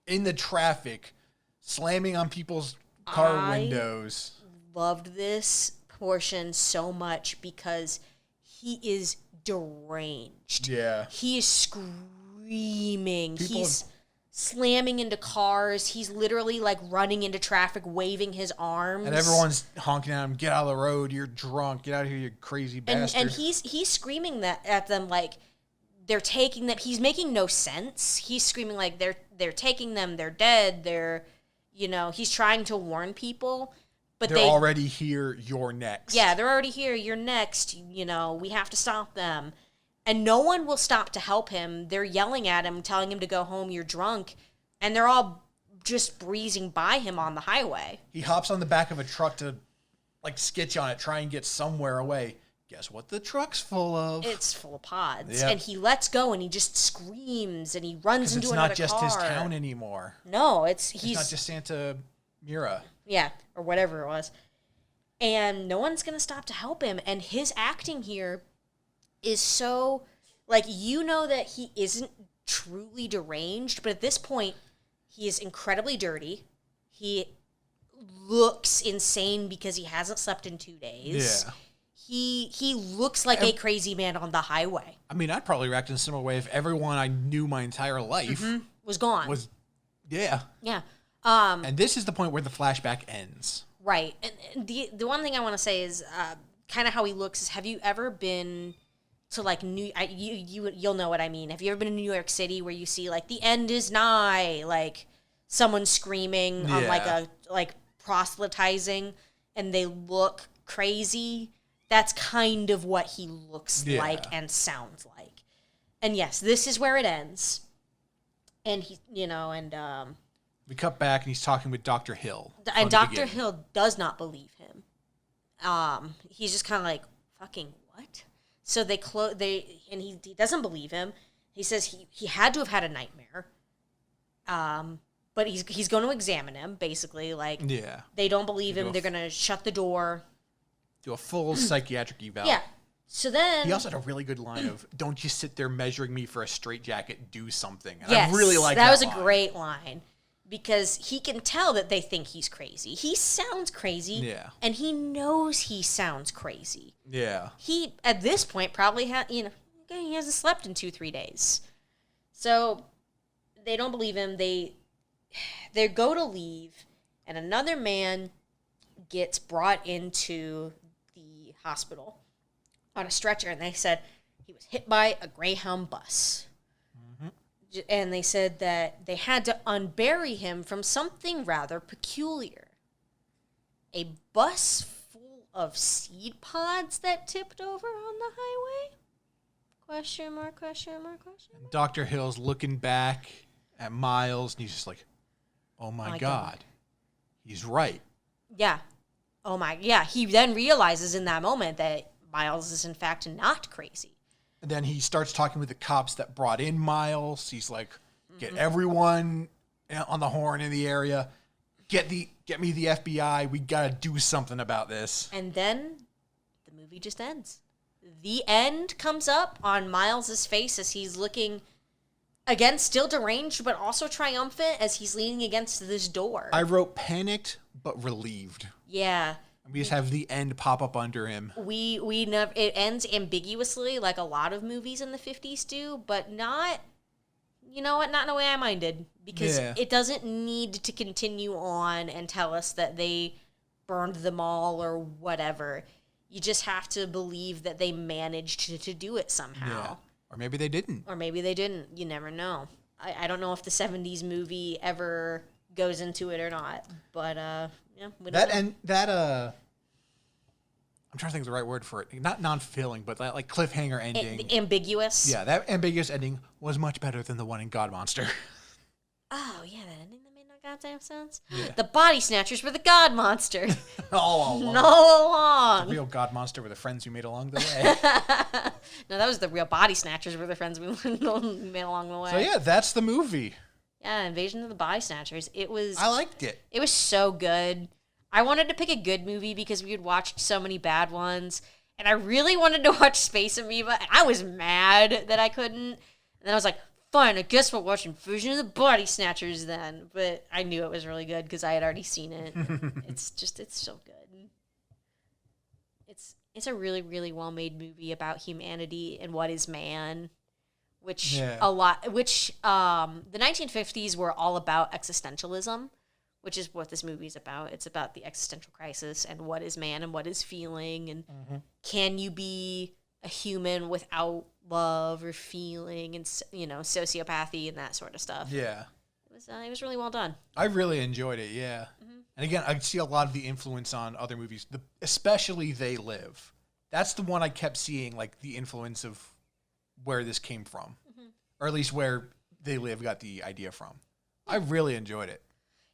in the traffic, slamming on people's car windows. Loved this portion so much because he is deranged. Yeah. He is screaming. He's slamming into cars. He's literally like running into traffic, waving his arms. And everyone's honking at him, get out of the road, you're drunk, get out of here, you crazy bastard. And he's screaming that at them like they're taking them. He's making no sense. He's screaming like they're taking them, they're dead, he's trying to warn people. But they're already here, you're next. Yeah, they're already here, you're next. We have to stop them. And no one will stop to help him. They're yelling at him, telling him to go home, you're drunk. And they're all just breezing by him on the highway. He hops on the back of a truck to, like, sketch on it, try and get somewhere away. Guess what the truck's full of? It's full of pods. Yep. And he lets go and he just screams and he runs into another car. It's not just his town anymore. No, it's not just Santa Mira. Yeah, or whatever it was. And no one's going to stop to help him. And his acting here is so, like, that he isn't truly deranged, but at this point, he is incredibly dirty. He looks insane because he hasn't slept in 2 days. Yeah. He looks like a crazy man on the highway. I mean, I'd probably react in a similar way if everyone I knew my entire life was gone. Yeah. Yeah. And this is the point where the flashback ends. Right. And the one thing I want to say is kind of how he looks is, have you ever been to like you'll know what I mean. Have you ever been in New York City where you see like the end is nigh, like someone screaming on like proselytizing and they look crazy? That's kind of what he looks like and sounds like. And yes, this is where it ends. And he, we cut back and he's talking with Dr. Hill. And Dr. Hill does not believe him. He's just kind of like, fucking what? So he doesn't believe him. He says he had to have had a nightmare. But he's going to examine him, basically. Like, they don't believe him. They're going to shut the door. Do a full psychiatric eval. Yeah. So then... He also had a really good line of, don't you sit there measuring me for a straitjacket, do something. And yes, I really like that was line. A great line. Because he can tell that they think he's crazy. He sounds crazy. Yeah. And he knows he sounds crazy. Yeah. He, at this point, probably he hasn't slept in 2-3 days. So they don't believe him. They go to leave, and another man gets brought into the hospital on a stretcher, and they said he was hit by a Greyhound bus. And they said that they had to unbury him from something rather peculiar. A bus full of seed pods that tipped over on the highway? Question mark, question mark, question mark. Dr. Hill's looking back at Miles, and he's just like, oh my God. He's right. Yeah. Oh my, yeah. He then realizes in that moment that Miles is in fact not crazy. And then he starts talking with the cops that brought in Miles. He's like, get everyone on the horn in the area. Get me the FBI. We got to do something about this. And then the movie just ends. The end comes up on Miles's face as he's looking, again, still deranged, but also triumphant as he's leaning against this door. I wrote panicked, but relieved. Yeah. And we just have the end pop up under him. We never. It ends ambiguously, like a lot of movies in the 50s do, but not. You know what? Not in a way I minded, because it doesn't need to continue on and tell us that they burned them all or whatever. You just have to believe that they managed to do it somehow. Yeah. Or maybe they didn't. You never know. I don't know if the 70s movie ever goes into it or not, but we don't know. I'm trying to think of the right word for it. Not non-fulfilling, but that like cliffhanger ending. Ambiguous. Yeah, that ambiguous ending was much better than the one in God Monster. Oh, yeah, that ending that made no goddamn sense. Yeah. The body snatchers were the God Monster. All along. All along. The real God Monster were the friends we made along the way. No, that was the real body snatchers were the friends we made along the way. So yeah, that's the movie. Yeah, Invasion of the Body Snatchers. I liked it. It was so good. I wanted to pick a good movie because we had watched so many bad ones. And I really wanted to watch Space Amoeba, and I was mad that I couldn't. And then I was like, fine, I guess we're watching Invasion of the Body Snatchers then. But I knew it was really good because I had already seen it. It's so good. It's a really, really well-made movie about humanity and what is man. The 1950s were all about existentialism, which is what this movie is about. It's about the existential crisis and what is man and what is feeling, and can you be a human without love or feeling, and sociopathy and that sort of stuff. Yeah, it was really well done. I really enjoyed it. Yeah, and again, I see a lot of the influence on other movies, especially They Live. That's the one I kept seeing, like the influence of where this came from, or at least where They Live got the idea from. I really enjoyed it.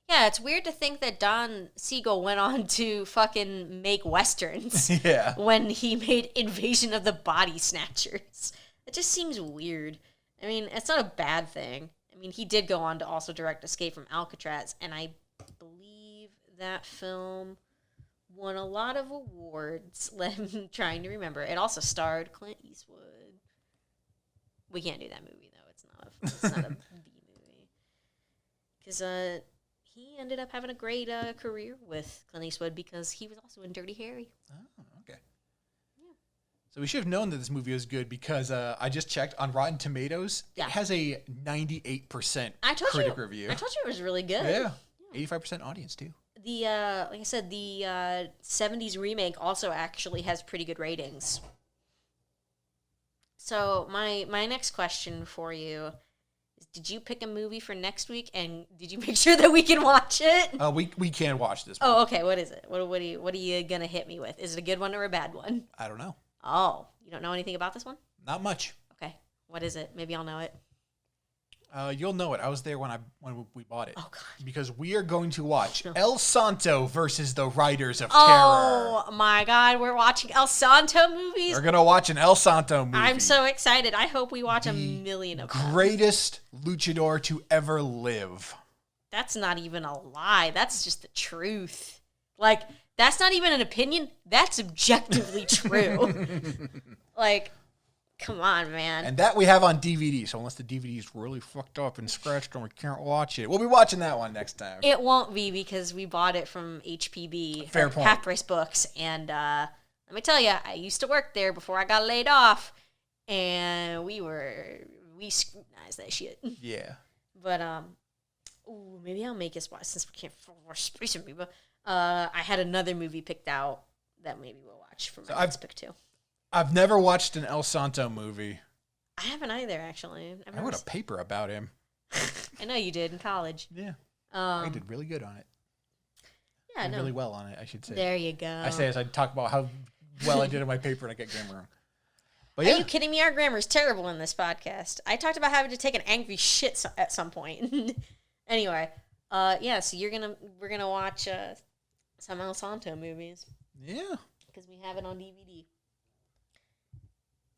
Yeah, it's weird to think that Don Siegel went on to fucking make Westerns when he made Invasion of the Body Snatchers. It just seems weird. I mean, it's not a bad thing. I mean, he did go on to also direct Escape from Alcatraz, and I believe that film won a lot of awards. I'm trying to remember. It also starred Clint Eastwood. We can't do that movie, though. It's not a B movie. Because, he ended up having a great career with Clint Eastwood because he was also in Dirty Harry. Oh, okay. Yeah. So we should have known that this movie was good because I just checked on Rotten Tomatoes. Yeah. It has a 98% critic review. I told you it was really good. Yeah. 85% audience, too. The like I said, the 70s remake also actually has pretty good ratings. So my next question for you: did you pick a movie for next week, and did you make sure that we can watch it? We can watch this movie. Oh, okay. What is it? What are you gonna hit me with? Is it a good one or a bad one? I don't know. Oh, you don't know anything about this one? Not much. Okay. What is it? Maybe I'll know it. You'll know it. I was there when we bought it. Oh, God. Because we are going to watch El Santo versus the Riders of Terror. Oh, my God. We're watching El Santo movies? We're going to watch an El Santo movie. I'm so excited. I hope we watch a million of them. Greatest luchador to ever live. That's not even a lie. That's just the truth. Like, that's not even an opinion. That's objectively true. Like... Come on, man. And that we have on DVD, so unless the DVD is really fucked up and scratched and we can't watch it, we'll be watching that one next time. It won't be because we bought it from HPB. Fair point. Half Price Books. And let me tell you, I used to work there before I got laid off, and we scrutinized that shit. Yeah. But, maybe I'll make us watch, since we can't watch Space Amoeba. I had another movie picked out that maybe we'll watch for my next pick, too. I've never watched an El Santo movie. I haven't either, actually. I wrote a paper about him. I know you did in college. Yeah. I did really good on it. Yeah, I know. Really well on it, I should say. There you go. I say as I talk about how well I did in my paper and I get grammar wrong. But yeah. Are you kidding me? Our grammar is terrible in this podcast. I talked about having to take an angry shit at some point. Anyway, so we're gonna watch some El Santo movies. Yeah. Because we have it on DVD.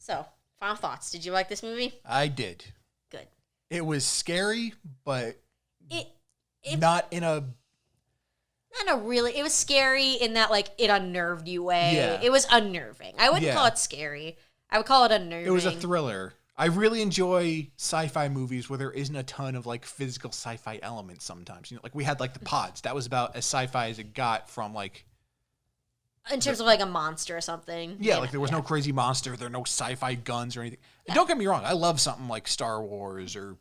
So, final thoughts. Did you like this movie? I did. Good. It was scary, but it not in a... Not a really... It was scary in that, like, it unnerved you way. Yeah. It was unnerving. I wouldn't call it scary. I would call it unnerving. It was a thriller. I really enjoy sci-fi movies where there isn't a ton of, like, physical sci-fi elements sometimes. You know, like, we had, like, The Pods. That was about as sci-fi as it got from, like... In terms of like a monster or something. Yeah, like there was no crazy monster. There are no sci-fi guns or anything. And don't get me wrong. I love something like Star Wars or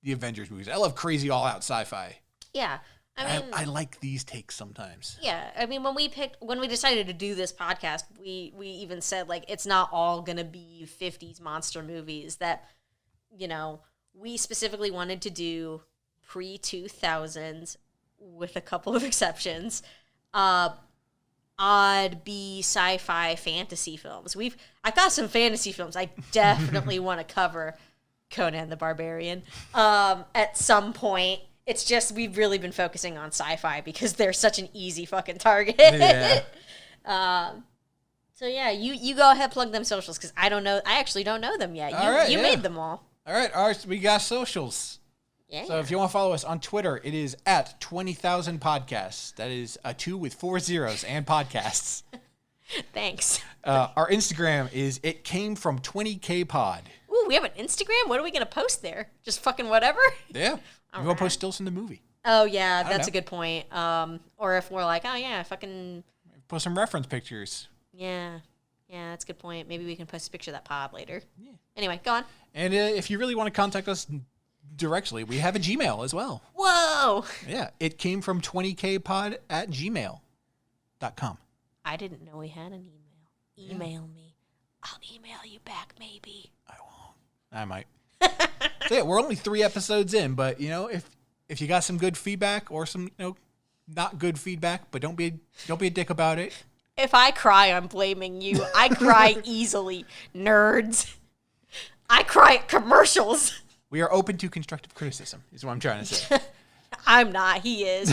the Avengers movies. I love crazy all-out sci-fi. Yeah. I mean, I like these takes sometimes. Yeah, I mean, when we decided to do this podcast, we even said like it's not all gonna be 50s monster movies. That, you know, we specifically wanted to do pre-2000s, with a couple of exceptions, odd B sci-fi fantasy films. I've got some fantasy films I definitely want to cover. Conan the Barbarian at some point. It's just we've really been focusing on sci-fi because they're such an easy fucking target. Yeah. So yeah, you go ahead, plug them socials, because I don't know. I actually don't know them yet. You made them all. All right, we got socials. Yeah. So if you want to follow us on Twitter, it is at 20,000 podcasts. That is a 2 with 4 zeros and podcasts. Thanks. Our Instagram is it came from 20K pod. Ooh, we have an Instagram? What are we going to post there? Just fucking whatever? Yeah. You want to post stills from the movie. Oh, yeah, that's a good point. Or if we're like, oh, yeah, fucking... Post some reference pictures. Yeah, that's a good point. Maybe we can post a picture of that pod later. Yeah. Anyway, go on. And if you really want to contact us directly, we have a Gmail as well. Whoa! Yeah, it came from 20kpod@gmail.com. I didn't know we had an email. Email me. I'll email you back, maybe. I won't. I might. So yeah, we're only 3 episodes in, but if you got some good feedback or some not good feedback, but don't be a dick about it. If I cry, I'm blaming you. I cry easily, nerds. I cry at commercials. We are open to constructive criticism, is what I'm trying to say. I'm not. He is.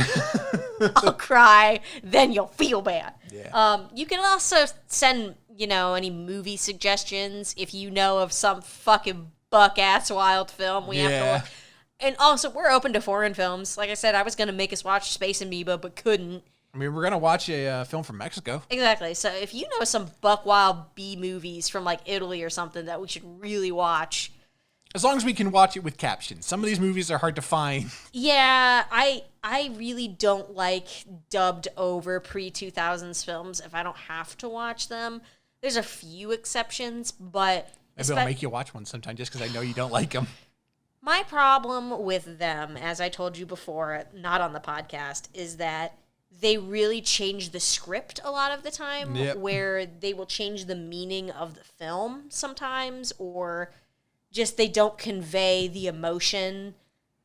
I'll cry, then you'll feel bad. Yeah. You can also send any movie suggestions if you know of some fucking buck-ass wild film we have to watch. And also, we're open to foreign films. Like I said, I was going to make us watch Space Amoeba, but couldn't. I mean, we're going to watch a film from Mexico. Exactly. So if you know some buck-wild B movies from, like, Italy or something that we should really watch. As long as we can watch it with captions. Some of these movies are hard to find. Yeah, I really don't like dubbed over pre-2000s films if I don't have to watch them. There's a few exceptions, but... Maybe I'll make you watch one sometime just because I know you don't like them. My problem with them, as I told you before, not on the podcast, is that they really change the script a lot of the time, where they will change the meaning of the film sometimes, or just they don't convey the emotion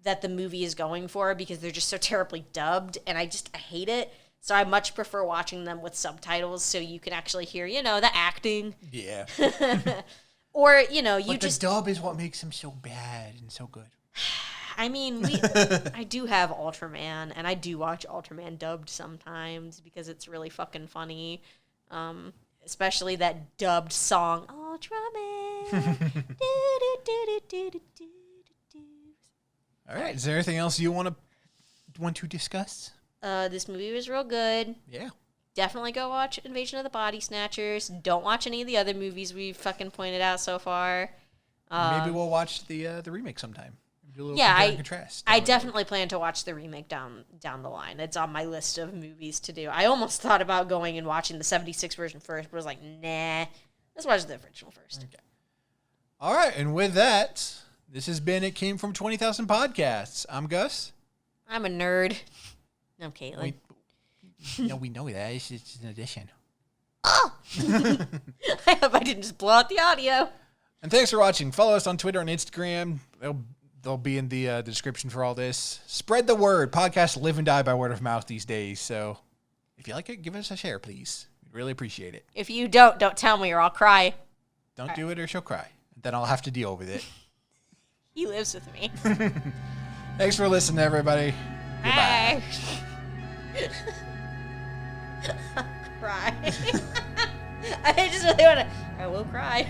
that the movie is going for because they're just so terribly dubbed, and I hate it. So I much prefer watching them with subtitles so you can actually hear, the acting. Yeah. Or, but the dub is what makes them so bad and so good. I mean, I do have Ultraman, and I do watch Ultraman dubbed sometimes because it's really fucking funny. Especially that dubbed song, Ultraman. All right. Is there anything else you want to discuss? This movie was real good. Yeah. Definitely go watch Invasion of the Body Snatchers. Don't watch any of the other movies we've fucking pointed out so far. Maybe we'll watch the remake sometime. Do a little compare and contrast. I definitely plan to watch the remake down the line. It's on my list of movies to do. I almost thought about going and watching the 76 version first, but I was like, nah. Let's watch the original first. Okay. All right, and with that, this has been It Came From 20,000 Podcasts. I'm Gus. I'm a nerd. I'm Caitlin. We know that. It's just an addition. Oh! I hope I didn't just blow out the audio. And thanks for watching. Follow us on Twitter and Instagram. They'll be in the description for all this. Spread the word. Podcasts live and die by word of mouth these days. So if you like it, give us a share, please. We'd really appreciate it. If you don't tell me or I'll cry. Don't do it or she'll cry. Then I'll have to deal with it. He lives with me. Thanks for listening, everybody. Bye. Cry. I just really want to. I will cry.